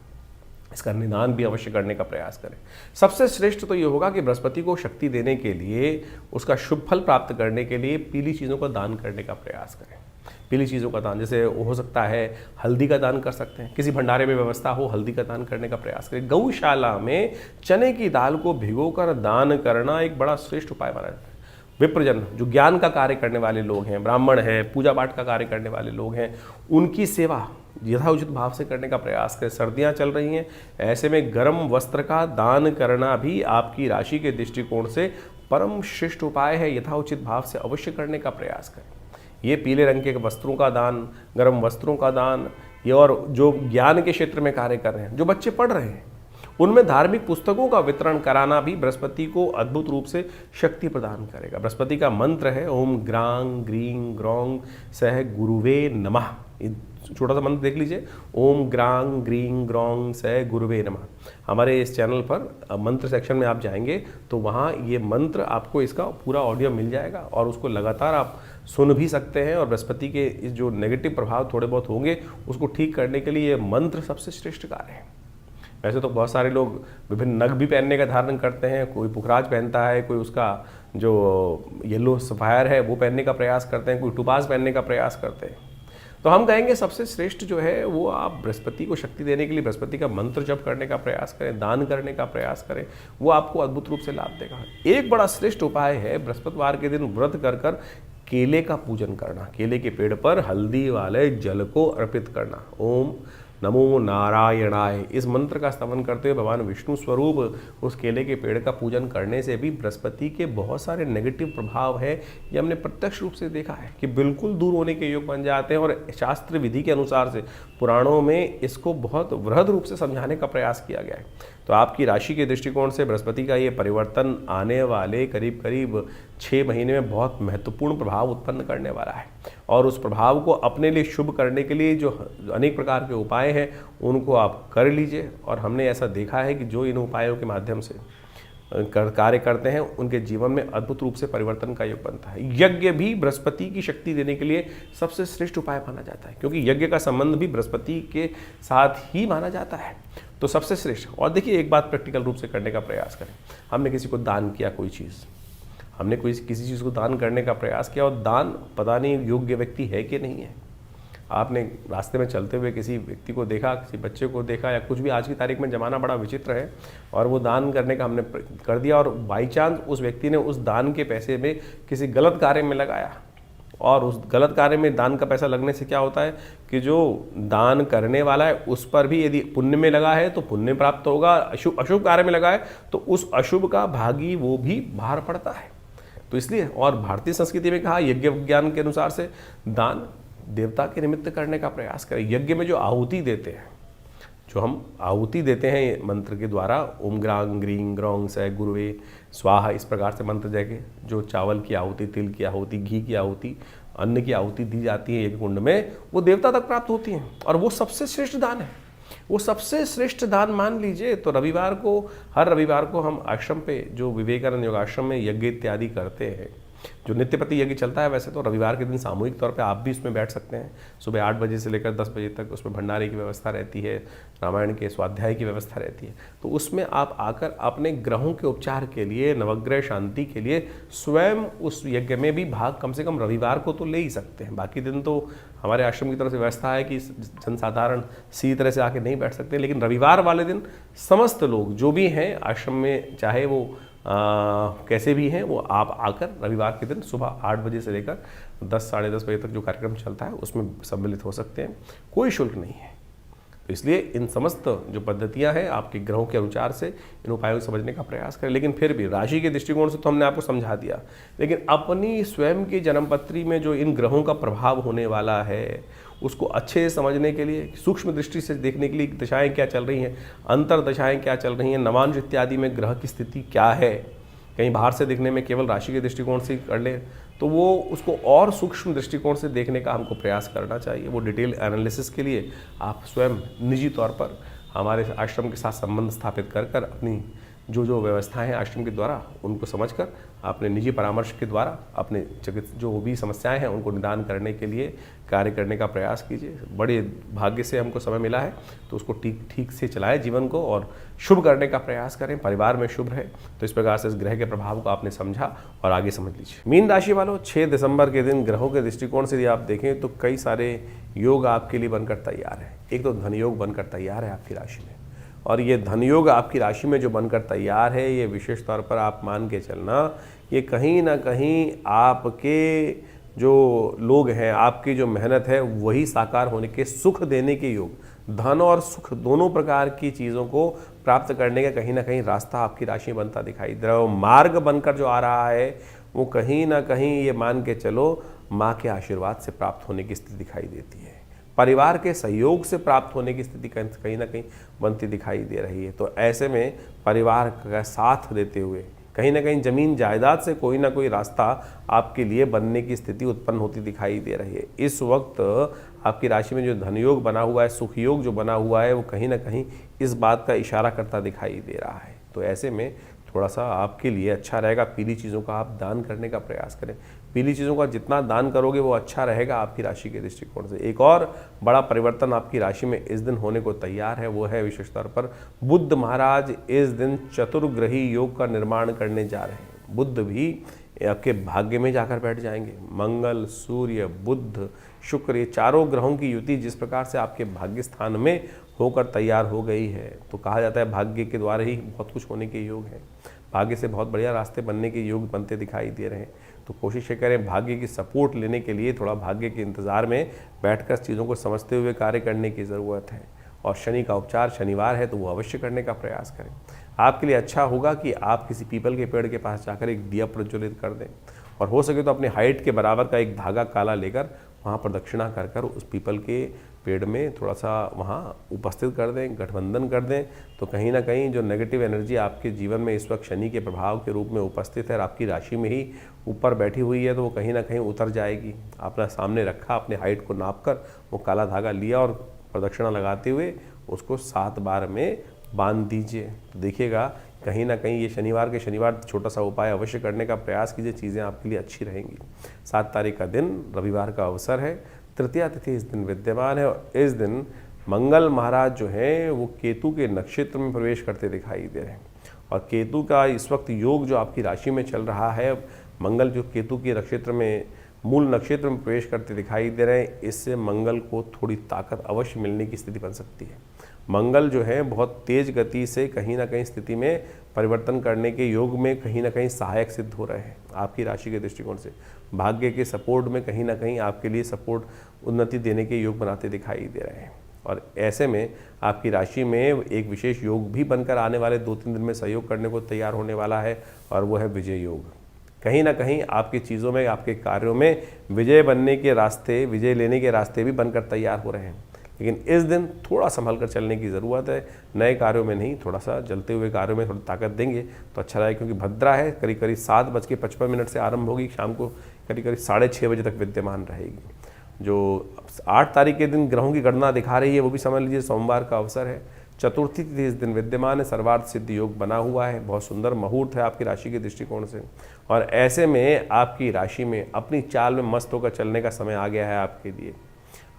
इसका निदान भी अवश्य करने का प्रयास करें। सबसे श्रेष्ठ तो ये होगा कि बृहस्पति को शक्ति देने के लिए, उसका शुभ फल प्राप्त करने के लिए पीली चीज़ों का दान करने का प्रयास करें। पीली चीज़ों का दान, जैसे हो सकता है हल्दी का दान कर सकते हैं, किसी भंडारे में व्यवस्था हो हल्दी का दान करने का प्रयास करें। गौशाला में चने की दाल को भिगोकर दान करना एक बड़ा श्रेष्ठ उपाय माना जाता है। विप्रजन, जो ज्ञान का कार्य करने वाले लोग हैं, ब्राह्मण हैं, पूजा पाठ का कार्य करने वाले लोग हैं, उनकी सेवा यथाउचित भाव से करने का प्रयास करें। सर्दियां चल रही हैं, ऐसे में गर्म वस्त्र का दान करना भी आपकी राशि के दृष्टिकोण से परम श्रेष्ठ उपाय है। यथाउचित भाव से अवश्य करने का प्रयास करें। ये पीले रंग के वस्त्रों का दान, गर्म वस्त्रों का दान, ये और जो ज्ञान के क्षेत्र में कार्य कर रहे हैं, जो बच्चे पढ़ रहे हैं, उनमें धार्मिक पुस्तकों का वितरण कराना भी बृहस्पति को अद्भुत रूप से शक्ति प्रदान करेगा। बृहस्पति का मंत्र है ओम ग्रांग ग्रीं ग्रौंग सह गुरुवे नमः। छोटा सा मंत्र देख लीजिए, ओम ग्रांग ग्रीं ग्रौंग सह गुरुवे नमः। हमारे इस चैनल पर मंत्र सेक्शन में आप जाएंगे तो वहाँ ये मंत्र आपको इसका पूरा ऑडियो मिल जाएगा, और उसको लगातार आप सुन भी सकते हैं। और बृहस्पति के इस जो नेगेटिव प्रभाव थोड़े बहुत होंगे उसको ठीक करने के लिए ये मंत्र सबसे श्रेष्ठ कार्य है। वैसे तो बहुत सारे लोग विभिन्न नग भी पहनने का धारण करते हैं, कोई पुखराज पहनता है, कोई उसका जो येलो सफायर है वो पहनने का प्रयास करते हैं, कोई टुपास पहनने का प्रयास करते हैं। तो हम कहेंगे सबसे श्रेष्ठ जो है वो आप बृहस्पति को शक्ति देने के लिए बृहस्पति का मंत्र जप करने का प्रयास करें, दान करने का प्रयास करें, वो आपको अद्भुत रूप से लाभ देगा। एक बड़ा श्रेष्ठ उपाय है बृहस्पतिवार के दिन व्रत कर कर केले का पूजन करना, केले के पेड़ पर हल्दी वाले जल को अर्पित करना। ओम नमो नारायणाय इस मंत्र का स्तवन करते हुए भगवान विष्णु स्वरूप उस केले के पेड़ का पूजन करने से भी बृहस्पति के बहुत सारे नेगेटिव प्रभाव है, ये हमने प्रत्यक्ष रूप से देखा है कि बिल्कुल दूर होने के योग बन जाते हैं। और शास्त्र विधि के अनुसार से पुराणों में इसको बहुत वृहद रूप से समझाने का प्रयास किया गया है। तो आपकी राशि के दृष्टिकोण से बृहस्पति का ये परिवर्तन आने वाले करीब करीब 6 महीने में बहुत महत्वपूर्ण प्रभाव उत्पन्न करने वाला है। और उस प्रभाव को अपने लिए शुभ करने के लिए जो अनेक प्रकार के उपाय हैं उनको आप कर लीजिए। और हमने ऐसा देखा है कि जो इन उपायों के माध्यम से कार्य करते हैं उनके जीवन में अद्भुत रूप से परिवर्तन का योग बनता है। यज्ञ भी बृहस्पति की शक्ति देने के लिए सबसे श्रेष्ठ उपाय माना जाता है, क्योंकि यज्ञ का संबंध भी बृहस्पति के साथ ही माना जाता है। तो सबसे श्रेष्ठ। और देखिए एक बात प्रैक्टिकल रूप से करने का प्रयास करें। हमने किसी को दान किया कोई चीज़, हमने किसी चीज़ को दान करने का प्रयास किया और दान पता नहीं योग्य व्यक्ति है कि नहीं है। आपने रास्ते में चलते हुए किसी व्यक्ति को देखा, किसी बच्चे को देखा या कुछ भी, आज की तारीख में ज़माना बड़ा विचित्र है, और वो दान करने का हमने कर दिया और बाई चांस उस व्यक्ति ने उस दान के पैसे में किसी गलत कार्य में लगाया। और उस गलत कार्य में दान का पैसा लगने से क्या होता है कि जो दान करने वाला है उस पर भी यदि पुण्य में लगा है तो पुण्य प्राप्त होगा, अशुभ कार्य में लगा है तो उस अशुभ का भागी वो भी बाहर पड़ता है। तो इसलिए, और भारतीय संस्कृति में कहा यज्ञ विज्ञान के अनुसार से दान देवता के निमित्त करने का प्रयास करें। यज्ञ में जो आहुति देते हैं, जो हम आहुति देते हैं मंत्र के द्वारा, ओम ग्रांग ग्रीं ग्रौंग स गुरुवे स्वाहा, इस प्रकार से मंत्र जाके जो चावल की आहुति, तिल की आहुति, घी की आहुति, अन्न की आहुति दी जाती है यज्ञ कुंड में, वो देवता तक प्राप्त होती हैं। और वो सबसे श्रेष्ठ दान है, वो सबसे श्रेष्ठ दान मान लीजिए। तो रविवार को, हर रविवार को हम आश्रम पे जो विवेकानंद योगाश्रम में यज्ञ इत्यादि करते हैं, जो नित्य प्रति यज्ञ चलता है, वैसे तो रविवार के दिन सामूहिक तौर पे आप भी उसमें बैठ सकते हैं। सुबह 8 बजे से लेकर 10 बजे तक उसमें भंडारे की व्यवस्था रहती है, रामायण के स्वाध्याय की व्यवस्था रहती है। तो उसमें आप आकर अपने ग्रहों के उपचार के लिए, नवग्रह शांति के लिए स्वयं उस यज्ञ में भी भाग कम से कम रविवार को तो ले ही सकते हैं। बाकी दिन तो हमारे आश्रम की तरफ से व्यवस्था है कि जनसाधारण सीधी तरह से आके नहीं बैठ सकते, लेकिन रविवार वाले दिन समस्त लोग जो भी हैं आश्रम में, चाहे वो कैसे भी हैं, वो आप आकर रविवार के दिन सुबह 8 बजे से लेकर 10 साढ़े 10 बजे तक जो कार्यक्रम चलता है उसमें सम्मिलित हो सकते हैं। कोई शुल्क नहीं है। तो इसलिए इन समस्त जो पद्धतियां हैं आपके ग्रहों के अनुसार से इन उपायों को समझने का प्रयास करें। लेकिन फिर भी राशि के दृष्टिकोण से तो हमने आपको समझा दिया, लेकिन अपनी स्वयं की जन्मपत्री में जो इन ग्रहों का प्रभाव होने वाला है उसको अच्छे से समझने के लिए, सूक्ष्म दृष्टि से देखने के लिए दशाएं क्या चल रही हैं, अंतर दशाएं क्या चल रही हैं, नवांश इत्यादि में ग्रह की स्थिति क्या है, कहीं बाहर से देखने में केवल राशि के दृष्टिकोण से कर ले तो वो उसको और सूक्ष्म दृष्टिकोण से देखने का हमको प्रयास करना चाहिए। वो डिटेल एनालिसिस के लिए आप स्वयं निजी तौर पर हमारे आश्रम के साथ संबंध स्थापित कर कर अपनी जो व्यवस्थाएं हैं आश्रम के द्वारा उनको समझकर अपने निजी परामर्श के द्वारा अपने जो भी समस्याएं हैं उनको निदान करने के लिए कार्य करने का प्रयास कीजिए। बड़े भाग्य से हमको समय मिला है तो उसको ठीक से चलाएं जीवन को और शुभ करने का प्रयास करें। परिवार में शुभ रहे। तो इस प्रकार से इस ग्रह के प्रभाव को आपने समझा और आगे समझ लीजिए। मीन राशि वालों, 6 दिसंबर के दिन ग्रहों के दृष्टिकोण से यदि आप देखें तो कई सारे योग आपके लिए बनकर तैयार है। एक तो धन योग बनकर तैयार है आपकी राशि में, और ये धन योग आपकी राशि में जो बनकर तैयार है ये विशेष तौर पर आप मान के चलना, ये कहीं ना कहीं आपके जो लोग हैं, आपकी जो मेहनत है वही साकार होने के, सुख देने के योग, धन और सुख दोनों प्रकार की चीज़ों को प्राप्त करने का कहीं ना कहीं रास्ता आपकी राशि में बनता दिखाई दे रहा है। मार्ग बनकर जो आ रहा है वो कहीं ना कहीं ये मान के चलो माँ के आशीर्वाद से प्राप्त होने की स्थिति दिखाई देती है, परिवार के सहयोग से प्राप्त होने की स्थिति कहीं ना कहीं बनती दिखाई दे रही है। तो ऐसे में परिवार का साथ देते हुए कहीं ना कहीं जमीन जायदाद से कोई ना कोई रास्ता आपके लिए बनने की स्थिति उत्पन्न होती दिखाई दे रही है। इस वक्त आपकी राशि में जो धन योग बना हुआ है, सुख योग जो बना हुआ है, वो कहीं ना कहीं इस बात का इशारा करता दिखाई दे रहा है। तो ऐसे में थोड़ा सा आपके लिए अच्छा रहेगा, पीली चीज़ों का आप दान करने का प्रयास करें। पीली चीज़ों का जितना दान करोगे वो अच्छा रहेगा आपकी राशि के दृष्टिकोण से। एक और बड़ा परिवर्तन आपकी राशि में इस दिन होने को तैयार है, वो है विशेष तौर पर बुद्ध महाराज इस दिन चतुर्ग्रही योग का निर्माण करने जा रहे हैं। बुद्ध भी आपके भाग्य में जाकर बैठ जाएंगे। मंगल, सूर्य, बुध, शुक्र, ये चारों ग्रहों की युति जिस प्रकार से आपके भाग्य स्थान में होकर तैयार हो गई है, तो कहा जाता है भाग्य के द्वारा ही बहुत कुछ होने के योग हैं। भाग्य से बहुत बढ़िया रास्ते बनने के योग बनते दिखाई दे रहे हैं। तो कोशिश करें भाग्य की सपोर्ट लेने के लिए थोड़ा भाग्य के इंतज़ार में बैठकर चीज़ों को समझते हुए कार्य करने की ज़रूरत है। और शनि का उपचार शनिवार है तो वो अवश्य करने का प्रयास करें। आपके लिए अच्छा होगा कि आप किसी पीपल के पेड़ के पास जाकर एक दिया प्रज्वलित कर दें, और हो सके तो अपने हाइट के बराबर का एक धागा काला लेकर वहाँ प्रदक्षिणा कर कर उस पीपल के पेड़ में थोड़ा सा वहाँ उपस्थित कर दें, गठबंधन कर दें। तो कहीं ना कहीं जो नेगेटिव एनर्जी आपके जीवन में इस वक्त शनि के प्रभाव के रूप में उपस्थित है और आपकी राशि में ही ऊपर बैठी हुई है, तो वो कहीं ना कहीं उतर जाएगी। आपने सामने रखा, अपने हाइट को नाप कर वो काला धागा लिया और प्रदक्षिणा लगाते हुए उसको 7 बार में बांध दीजिए। तो देखिएगा कहीं ना कहीं ये शनिवार के शनिवार छोटा सा उपाय अवश्य करने का प्रयास कीजिए, चीज़ें आपके लिए अच्छी रहेंगी। 7 तारीख का दिन रविवार का अवसर है, तृतीया तिथि इस दिन विद्यमान है और इस दिन मंगल महाराज जो हैं वो केतु के नक्षत्र में प्रवेश करते दिखाई दे रहे हैं। और केतु का इस वक्त योग जो आपकी राशि में चल रहा है, मंगल जो केतु के नक्षत्र में मूल नक्षत्र में प्रवेश करते दिखाई दे रहे हैं, इससे मंगल को थोड़ी ताकत अवश्य मिलने की स्थिति बन सकती है। मंगल जो है बहुत तेज गति से कहीं ना कहीं स्थिति में परिवर्तन करने के योग में कहीं ना कहीं सहायक सिद्ध हो रहे हैं। आपकी राशि के दृष्टिकोण से भाग्य के सपोर्ट में कहीं ना कहीं आपके लिए सपोर्ट उन्नति देने के योग बनाते दिखाई दे रहे हैं। और ऐसे में आपकी राशि में एक विशेष योग भी बनकर आने वाले 2-3 दिन में सहयोग करने को तैयार होने वाला है, और वो है विजय योग। कहीं ना कहीं आपकी चीज़ों में, आपके कार्यों में विजय बनने के रास्ते, विजय लेने के रास्ते भी बनकर तैयार हो रहे हैं। लेकिन इस दिन थोड़ा संभल कर चलने की ज़रूरत है। नए कार्यों में नहीं, थोड़ा सा जलते हुए कार्यों में थोड़ी ताकत देंगे तो अच्छा रहेगा, क्योंकि भद्रा है, करीब करीब 7:55 से आरंभ होगी, शाम को करीब करीब 6:30 बजे तक विद्यमान रहेगी। जो 8 तारीख के दिन ग्रहों की गणना दिखा रही है वो भी समझ लीजिए सोमवार का अवसर है। चतुर्थी तिथि इस दिन विद्यमान है, सर्वार्थ सिद्ध योग बना हुआ है, बहुत सुंदर मुहूर्त है आपकी राशि के दृष्टिकोण से। और ऐसे में आपकी राशि में अपनी चाल में मस्त होकर चलने का समय आ गया है आपके लिए।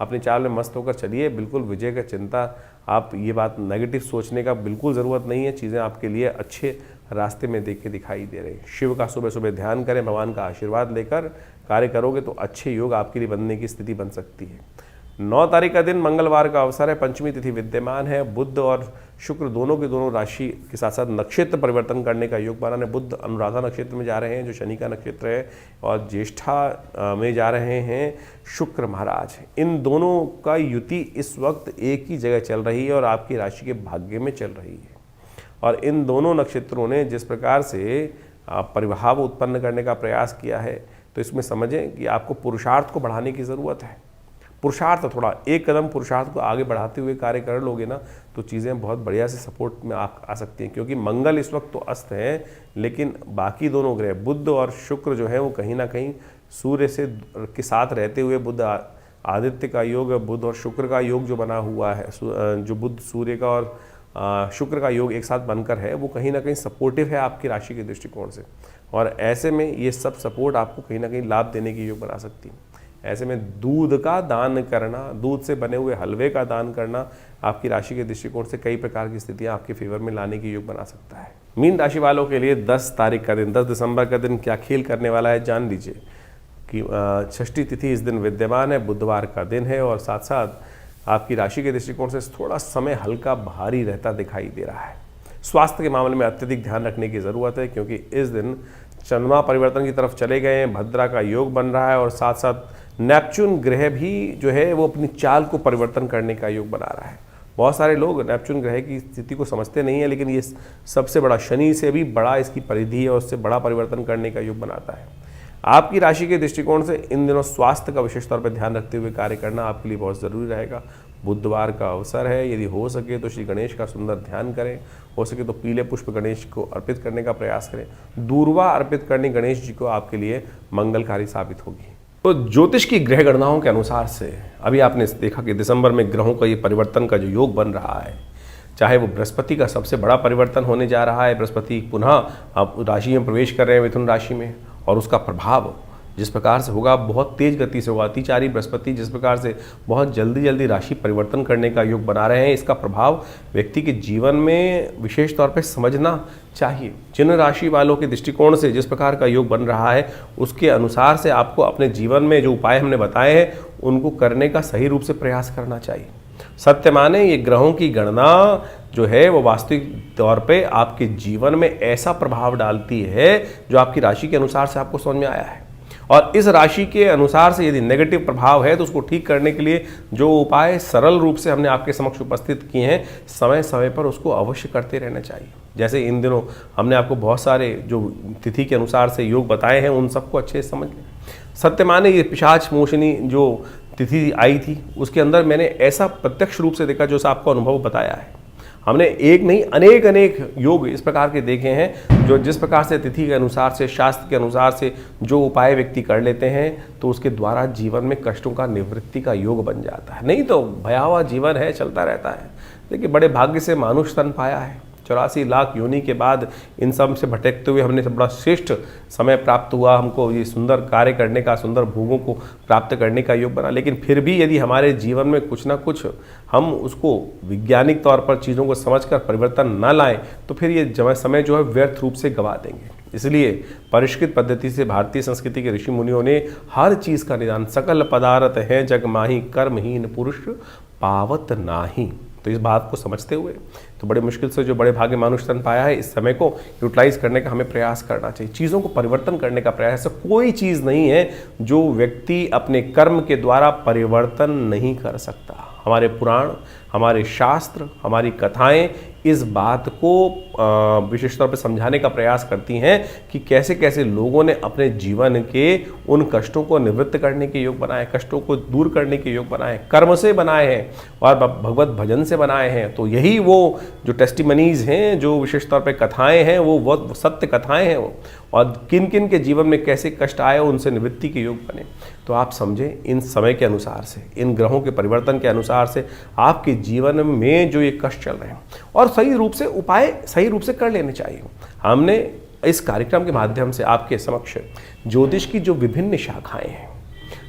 अपनी चाल में मस्त होकर चलिए, बिल्कुल विजय का चिंता, आप ये बात नेगेटिव सोचने का बिल्कुल ज़रूरत नहीं है। चीज़ें आपके लिए अच्छे रास्ते में देख के दिखाई दे रही हैं। शिव का सुबह सुबह ध्यान करें, भगवान का आशीर्वाद लेकर कार्य करोगे तो अच्छे योग आपके लिए बनने की स्थिति बन सकती है। 9 तारीख का दिन मंगलवार का अवसर है, पंचमी तिथि विद्यमान है। बुध और शुक्र दोनों के दोनों राशि के साथ साथ नक्षत्र परिवर्तन करने का योग बना है। बुध अनुराधा नक्षत्र में जा रहे हैं जो शनि का नक्षत्र है, और ज्येष्ठा में जा रहे हैं शुक्र महाराज। इन दोनों का युति इस वक्त एक ही जगह चल रही है और आपकी राशि के भाग्य में चल रही है। और इन दोनों नक्षत्रों ने जिस प्रकार से परिभाव उत्पन्न करने का प्रयास किया है, तो इसमें समझें कि आपको पुरुषार्थ को बढ़ाने की ज़रूरत है। पुरुषार्थ थोड़ा एक कदम पुरुषार्थ को आगे बढ़ाते हुए कार्य कर लोगे ना, तो चीज़ें बहुत बढ़िया से सपोर्ट में आ सकती हैं। क्योंकि मंगल इस वक्त तो अस्त है, लेकिन बाकी दोनों ग्रह बुध और शुक्र जो है वो कहीं ना कहीं सूर्य से के साथ रहते हुए, बुध आदित्य का योग, बुध और शुक्र का योग जो बना हुआ है, जो बुध सूर्य का और शुक्र का योग एक साथ बनकर है, वो कहीं ना कहीं सपोर्टिव है आपकी राशि के दृष्टिकोण से। और ऐसे में ये सब सपोर्ट आपको कहीं ना कहीं लाभ देने के योग बना सकती है। ऐसे में दूध का दान करना, दूध से बने हुए हलवे का दान करना आपकी राशि के दृष्टिकोण से कई प्रकार की स्थितियां आपके फेवर में लाने की योग बना सकता है। मीन राशि वालों के लिए 10 तारीख का दिन, 10 दिसंबर का दिन क्या खेल करने वाला है जान लीजिए। कि षष्ठी तिथि इस दिन विद्यमान है, बुधवार का दिन है, और साथ साथ आपकी राशि के दृष्टिकोण से थोड़ा समय हल्का भारी रहता दिखाई दे रहा है। स्वास्थ्य के मामले में अत्यधिक ध्यान रखने की ज़रूरत है, क्योंकि इस दिन चंद्रमा परिवर्तन की तरफ चले गए हैं, भद्रा का योग बन रहा है, और साथ साथ नेपच्यून ग्रह भी जो है वो अपनी चाल को परिवर्तन करने का योग बना रहा है। बहुत सारे लोग नेपच्यून ग्रह की स्थिति को समझते नहीं है, लेकिन ये सबसे बड़ा, शनि से भी बड़ा इसकी परिधि है और उससे बड़ा परिवर्तन करने का योग बनाता है। आपकी राशि के दृष्टिकोण से इन दिनों स्वास्थ्य का विशेष तौर पर ध्यान रखते हुए कार्य करना आपके लिए बहुत ज़रूरी रहेगा। बुधवार का अवसर है, यदि हो सके तो श्री गणेश का सुंदर ध्यान करें, हो सके तो पीले पुष्प गणेश को अर्पित करने का प्रयास करें। दूर्वा अर्पित करनी गणेश जी को आपके लिए मंगलकारी साबित होगी। तो ज्योतिष की ग्रह गणनाओं के अनुसार से अभी आपने देखा कि दिसंबर में ग्रहों का ये परिवर्तन का जो योग बन रहा है, चाहे वो बृहस्पति का सबसे बड़ा परिवर्तन होने जा रहा है, बृहस्पति पुनः आप राशि में प्रवेश कर रहे हैं, मिथुन राशि में, और उसका प्रभाव जिस प्रकार से होगा बहुत तेज गति से होगा। अतिचारी बृहस्पति जिस प्रकार से बहुत जल्दी जल्दी राशि परिवर्तन करने का योग बना रहे हैं, इसका प्रभाव व्यक्ति के जीवन में विशेष तौर पे समझना चाहिए। जिन राशि वालों के दृष्टिकोण से जिस प्रकार का योग बन रहा है, उसके अनुसार से आपको अपने जीवन में जो उपाय हमने बताए हैं उनको करने का सही रूप से प्रयास करना चाहिए। सत्य माने ये ग्रहों की गणना जो है वो वास्तविक तौर पे आपके जीवन में ऐसा प्रभाव डालती है जो आपकी राशि के अनुसार से आपको समझ में आया है। और इस राशि के अनुसार से यदि नेगेटिव प्रभाव है तो उसको ठीक करने के लिए जो उपाय सरल रूप से हमने आपके समक्ष उपस्थित किए हैं, समय समय पर उसको अवश्य करते रहना चाहिए। जैसे इन दिनों हमने आपको बहुत सारे जो तिथि के अनुसार से योग बताए हैं, उन सबको अच्छे से समझ लें। सत्य माने ये पिशाच मोशनी जो तिथि आई थी उसके अंदर मैंने ऐसा प्रत्यक्ष रूप से देखा जो आपको अनुभव बताया है। हमने एक नहीं अनेक योग इस प्रकार के देखे हैं जो जिस प्रकार से तिथि के अनुसार से, शास्त्र के अनुसार से जो उपाय व्यक्ति कर लेते हैं तो उसके द्वारा जीवन में कष्टों का निवृत्ति का योग बन जाता है। नहीं तो भयावह जीवन है, चलता रहता है। देखिए बड़े भाग्य से मानुष तन पाया है। 84 लाख योनि के बाद इन सब से भटकते हुए हमने बड़ा श्रेष्ठ समय प्राप्त हुआ, हमको ये सुंदर कार्य करने का, सुंदर भोगों को प्राप्त करने का योग बना। लेकिन फिर भी यदि हमारे जीवन में कुछ ना कुछ हम उसको वैज्ञानिक तौर पर चीज़ों को समझकर परिवर्तन न लाएं तो फिर ये समय जो है व्यर्थ रूप से गंवा देंगे। इसलिए परिष्कृत पद्धति से भारतीय संस्कृति के ऋषि मुनियों ने हर चीज़ का निदान, सकल पदार्थ है जग माही, कर्महीन पुरुष पावत नाही। तो इस बात को समझते हुए तो बड़े मुश्किल से जो बड़े भाग्य मानुष तन पाया है, इस समय को यूटिलाइज करने का हमें प्रयास करना चाहिए। चीज़ों को परिवर्तन करने का प्रयास है। कोई चीज़ नहीं है जो व्यक्ति अपने कर्म के द्वारा परिवर्तन नहीं कर सकता। हमारे पुराण, हमारे शास्त्र, हमारी कथाएं इस बात को विशेष तौर पर समझाने का प्रयास करती हैं कि कैसे कैसे लोगों ने अपने जीवन के उन कष्टों को निवृत्त करने के योग बनाए, कष्टों को दूर करने के योग बनाए, कर्म से बनाए हैं और भगवत भजन से बनाए हैं। तो यही वो जो टेस्टिमनीज हैं, जो विशेष तौर पे कथाएं हैं, वो सत्य कथाएं हैं वो, और किन किन के जीवन में कैसे कष्ट आए उनसे निवृत्ति के योग बने। तो आप समझें इन समय के अनुसार से, इन ग्रहों के परिवर्तन के अनुसार से आपके जीवन में जो ये कष्ट चल रहे हैं और सही रूप से उपाय सही रूप से कर लेने चाहिए। हमने इस कार्यक्रम के माध्यम से आपके समक्ष ज्योतिष की जो विभिन्न शाखाएं हैं,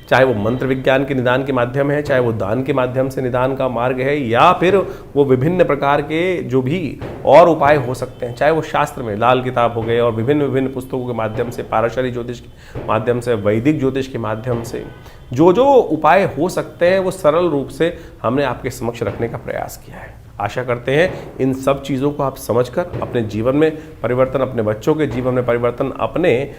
चाहे वो मंत्र विज्ञान के निदान के माध्यम है, चाहे वो दान के माध्यम से निदान का मार्ग है, या फिर वो विभिन्न प्रकार के जो भी और उपाय हो सकते हैं, चाहे वो शास्त्र में लाल किताब हो गए और विभिन्न पुस्तकों के माध्यम से, पाराशरी ज्योतिष के माध्यम से, वैदिक ज्योतिष के माध्यम से जो जो उपाय हो सकते हैं वो सरल रूप से हमने आपके समक्ष रखने का प्रयास किया है। आशा करते हैं इन सब चीज़ों को आप समझकर अपने जीवन में परिवर्तन, अपने बच्चों के जीवन में परिवर्तन, अपने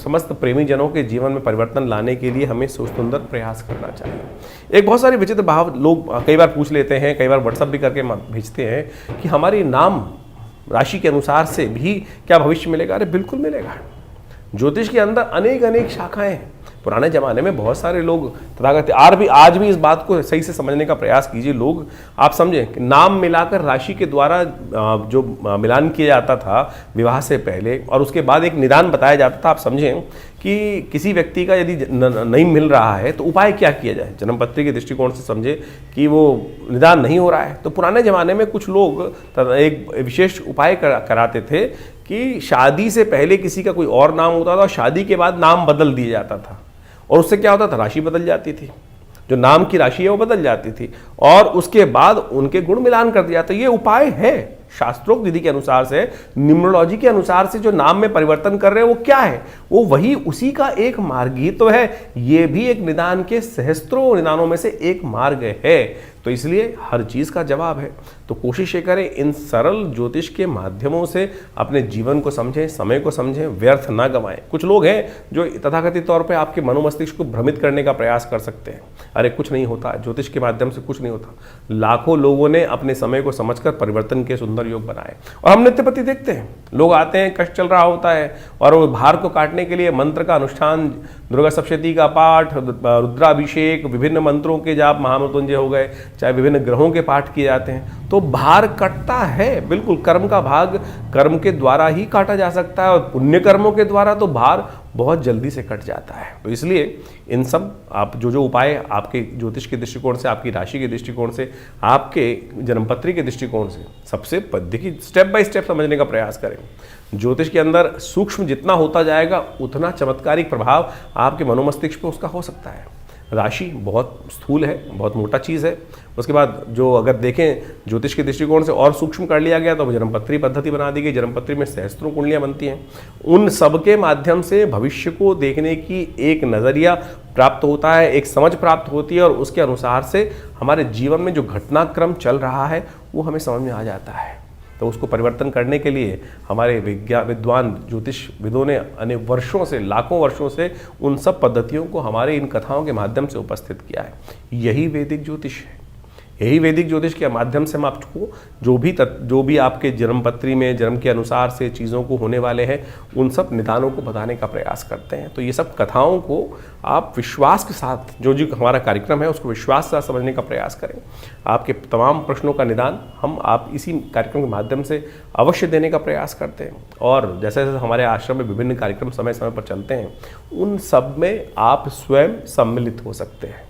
समस्त प्रेमी जनों के जीवन में परिवर्तन लाने के लिए हमें सुंदर प्रयास करना चाहिए। एक बहुत सारे विचित्र भाव लोग कई बार पूछ लेते हैं, कई बार व्हाट्सएप भी करके भेजते हैं कि हमारी नाम राशि के अनुसार से भी क्या भविष्य मिलेगा। अरे बिल्कुल मिलेगा। ज्योतिष के अंदर अनेक शाखाएं हैं। पुराने ज़माने में बहुत सारे लोग तथागत आज भी इस बात को सही से समझने का प्रयास कीजिए। लोग आप समझें कि नाम मिलाकर राशि के द्वारा जो मिलान किया जाता था विवाह से पहले और उसके बाद एक निदान बताया जाता था। आप समझें कि किसी व्यक्ति का यदि नहीं मिल रहा है तो उपाय क्या किया जाए। जन्मपत्री के दृष्टिकोण से समझे कि वो निदान नहीं हो रहा है तो पुराने ज़माने में कुछ लोग एक विशेष उपाय कराते थे कि शादी से पहले किसी का कोई और नाम होता था और शादी के बाद नाम बदल दिया जाता था, और उससे क्या होता था, राशि बदल जाती थी, जो नाम की राशि है वो बदल जाती थी और उसके बाद उनके गुण मिलान कर दिया। तो ये उपाय है शास्त्रोक्त विधि के अनुसार से, न्यूमरोलॉजी के अनुसार से जो नाम में परिवर्तन कर रहे हैं वो क्या है, वो वही उसी का एक मार्ग ही तो है। ये भी एक निदान के सहस्त्रों निदानों में से एक मार्ग है। तो इसलिए हर चीज़ का जवाब है। तो कोशिश ये करें इन सरल ज्योतिष के माध्यमों से अपने जीवन को समझें, समय को समझें, व्यर्थ ना गंवाएं। कुछ लोग हैं जो तथाकथित तौर पे आपके मनोमस्तिष्क को भ्रमित करने का प्रयास कर सकते हैं। अरे कुछ नहीं होता, ज्योतिष के माध्यम से कुछ नहीं होता। लाखों लोगों ने अपने समय को समझकर परिवर्तन के सुंदर योग बनाए और हम नित्यपति देखते हैं। लोग आते हैं, कष्ट चल रहा होता है और वो भार को काटने के लिए मंत्र का अनुष्ठान, दुर्गा सप्तशती का पाठ, रुद्राभिषेक, विभिन्न मंत्रों के जाप, महामृत्युंजय हो गए, चाहे विभिन्न ग्रहों के पाठ किए जाते हैं, तो भार कटता है। बिल्कुल कर्म का भाग कर्म के द्वारा ही काटा जा सकता है और पुण्य कर्मों के द्वारा तो भार बहुत जल्दी से कट जाता है। तो इसलिए इन सब आप जो उपाय आपके ज्योतिष के दृष्टिकोण से, आपकी राशि के दृष्टिकोण से, आपके जन्मपत्री के दृष्टिकोण से सबसे देखिए स्टेप बाय स्टेप समझने का प्रयास करें। ज्योतिष के अंदर सूक्ष्म जितना होता जाएगा उतना चमत्कारिक प्रभाव आपके मनोमस्तिष्क पे उसका हो सकता है। राशि बहुत स्थूल है, बहुत मोटा चीज़ है। उसके बाद जो अगर देखें ज्योतिष के दृष्टिकोण से और सूक्ष्म कर लिया गया तो जन्मपत्री पद्धति बना दी गई। जन्मपत्री में सहस्त्रों कुंडलियाँ बनती हैं। उन सब के माध्यम से भविष्य को देखने की एक नज़रिया प्राप्त होता है, एक समझ प्राप्त होती है और उसके अनुसार से हमारे जीवन में जो घटनाक्रम चल रहा है वो हमें समझ में आ जाता है। तो उसको परिवर्तन करने के लिए हमारे विद्वान ज्योतिषविदों ने अनेक वर्षों से, लाखों वर्षों से उन सब पद्धतियों को हमारे इन कथाओं के माध्यम से उपस्थित किया है। यही वैदिक ज्योतिष है। यही वैदिक ज्योतिष के माध्यम से हम आपको जो भी आपके जन्मपत्री में जन्म के अनुसार से चीज़ों को होने वाले हैं उन सब निदानों को बताने का प्रयास करते हैं। तो ये सब कथाओं को आप विश्वास के साथ, जो हमारा कार्यक्रम है उसको विश्वास के साथ समझने का प्रयास करें। आपके तमाम प्रश्नों का निदान आप इसी कार्यक्रम के माध्यम से अवश्य देने का प्रयास करते हैं। और जैसे जैसे हमारे आश्रम में विभिन्न कार्यक्रम समय समय पर चलते हैं उन सब में आप स्वयं सम्मिलित हो सकते हैं।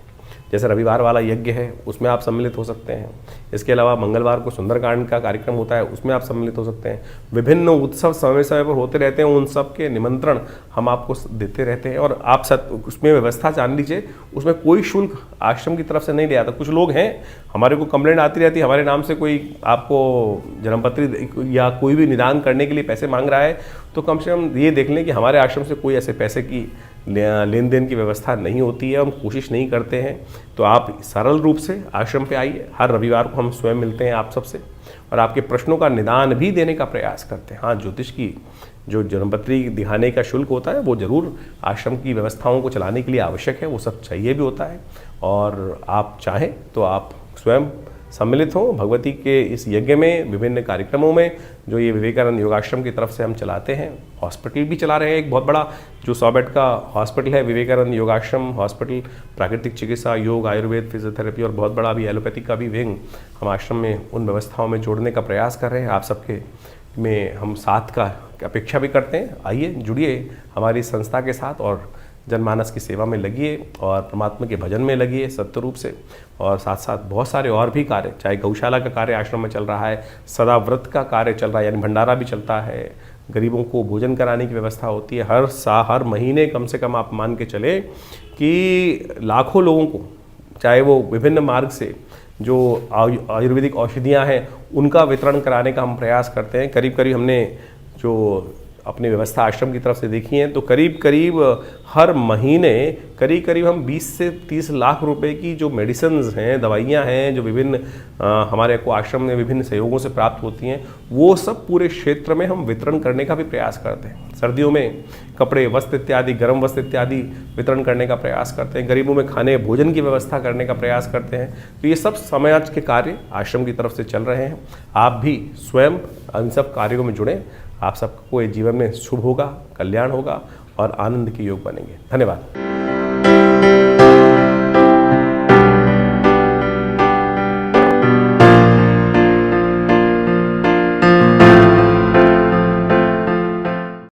जैसे रविवार वाला यज्ञ है उसमें आप सम्मिलित हो सकते हैं। इसके अलावा मंगलवार को सुंदरकांड का कार्यक्रम होता है उसमें आप सम्मिलित हो सकते हैं। विभिन्न उत्सव समय समय पर होते रहते हैं, उन सब के निमंत्रण हम आपको देते रहते हैं। और आप उसमें व्यवस्था जान लीजिए, उसमें कोई शुल्क आश्रम की तरफ से नहीं लिया जाता। कुछ लोग हैं, हमारे को कंप्लेंट आती रहती है, हमारे नाम से कोई आपको जन्मपत्री या कोई भी निदान करने के लिए पैसे मांग रहा है, तो कम से कम ये देख लें कि हमारे आश्रम से कोई ऐसे पैसे की लेन देन की व्यवस्था नहीं होती है, हम कोशिश नहीं करते हैं। तो आप सरल रूप से आश्रम पे आइए। हर रविवार को हम स्वयं मिलते हैं आप सबसे और आपके प्रश्नों का निदान भी देने का प्रयास करते हैं। हाँ, ज्योतिष की जो जन्मपत्री दिखाने का शुल्क होता है वो जरूर आश्रम की व्यवस्थाओं को चलाने के लिए आवश्यक है, वो सब चाहिए भी होता है। और आप चाहें तो आप स्वयं सम्मिलित हों भगवती के इस यज्ञ में, विभिन्न कार्यक्रमों में जो ये विवेकानंद योगाश्रम की तरफ से हम चलाते हैं। हॉस्पिटल भी चला रहे हैं, एक बहुत बड़ा जो 100 बेड का हॉस्पिटल है विवेकानंद योगाश्रम हॉस्पिटल। प्राकृतिक चिकित्सा, योग, आयुर्वेद, फिजियोथेरेपी और बहुत बड़ा भी एलोपैथी का भी विंग हम आश्रम में उन व्यवस्थाओं में जोड़ने का प्रयास कर रहे हैं। आप सबके में हम साथ का अपेक्षा भी करते हैं। आइए, जुड़िए हमारी संस्था के साथ और जनमानस की सेवा में लगिए और परमात्मा के भजन में लगिए सत्य रूप से। और साथ साथ बहुत सारे और भी कार्य, चाहे गौशाला का कार्य आश्रम में चल रहा है, सदा व्रत का कार्य चल रहा है, यानी भंडारा भी चलता है, गरीबों को भोजन कराने की व्यवस्था होती है। हर महीने कम से कम आप मान के चले कि लाखों लोगों को, चाहे वो विभिन्न मार्ग से जो आयुर्वेदिक औषधियाँ हैं उनका वितरण कराने का हम प्रयास करते हैं। करीब करीब हमने जो अपनी व्यवस्था आश्रम की तरफ से देखी है तो करीब करीब हर महीने करीब हम 20 से 30 लाख रुपए की जो मेडिसिन्स हैं, दवाइयाँ हैं, जो विभिन्न हमारे को आश्रम में विभिन्न सहयोगों से प्राप्त होती हैं, वो सब पूरे क्षेत्र में हम वितरण करने का भी प्रयास करते हैं। सर्दियों में कपड़े, वस्त्र इत्यादि, गर्म वस्त्र इत्यादि वितरण करने का प्रयास करते हैं। गरीबों में खाने भोजन की व्यवस्था करने का प्रयास करते हैं। तो ये सब समाज के कार्य आश्रम की तरफ से चल रहे हैं। आप भी स्वयं इन सब कार्यों में जुड़ें। आप सबको ये जीवन में शुभ होगा, कल्याण होगा और आनंद के योग बनेंगे। धन्यवाद।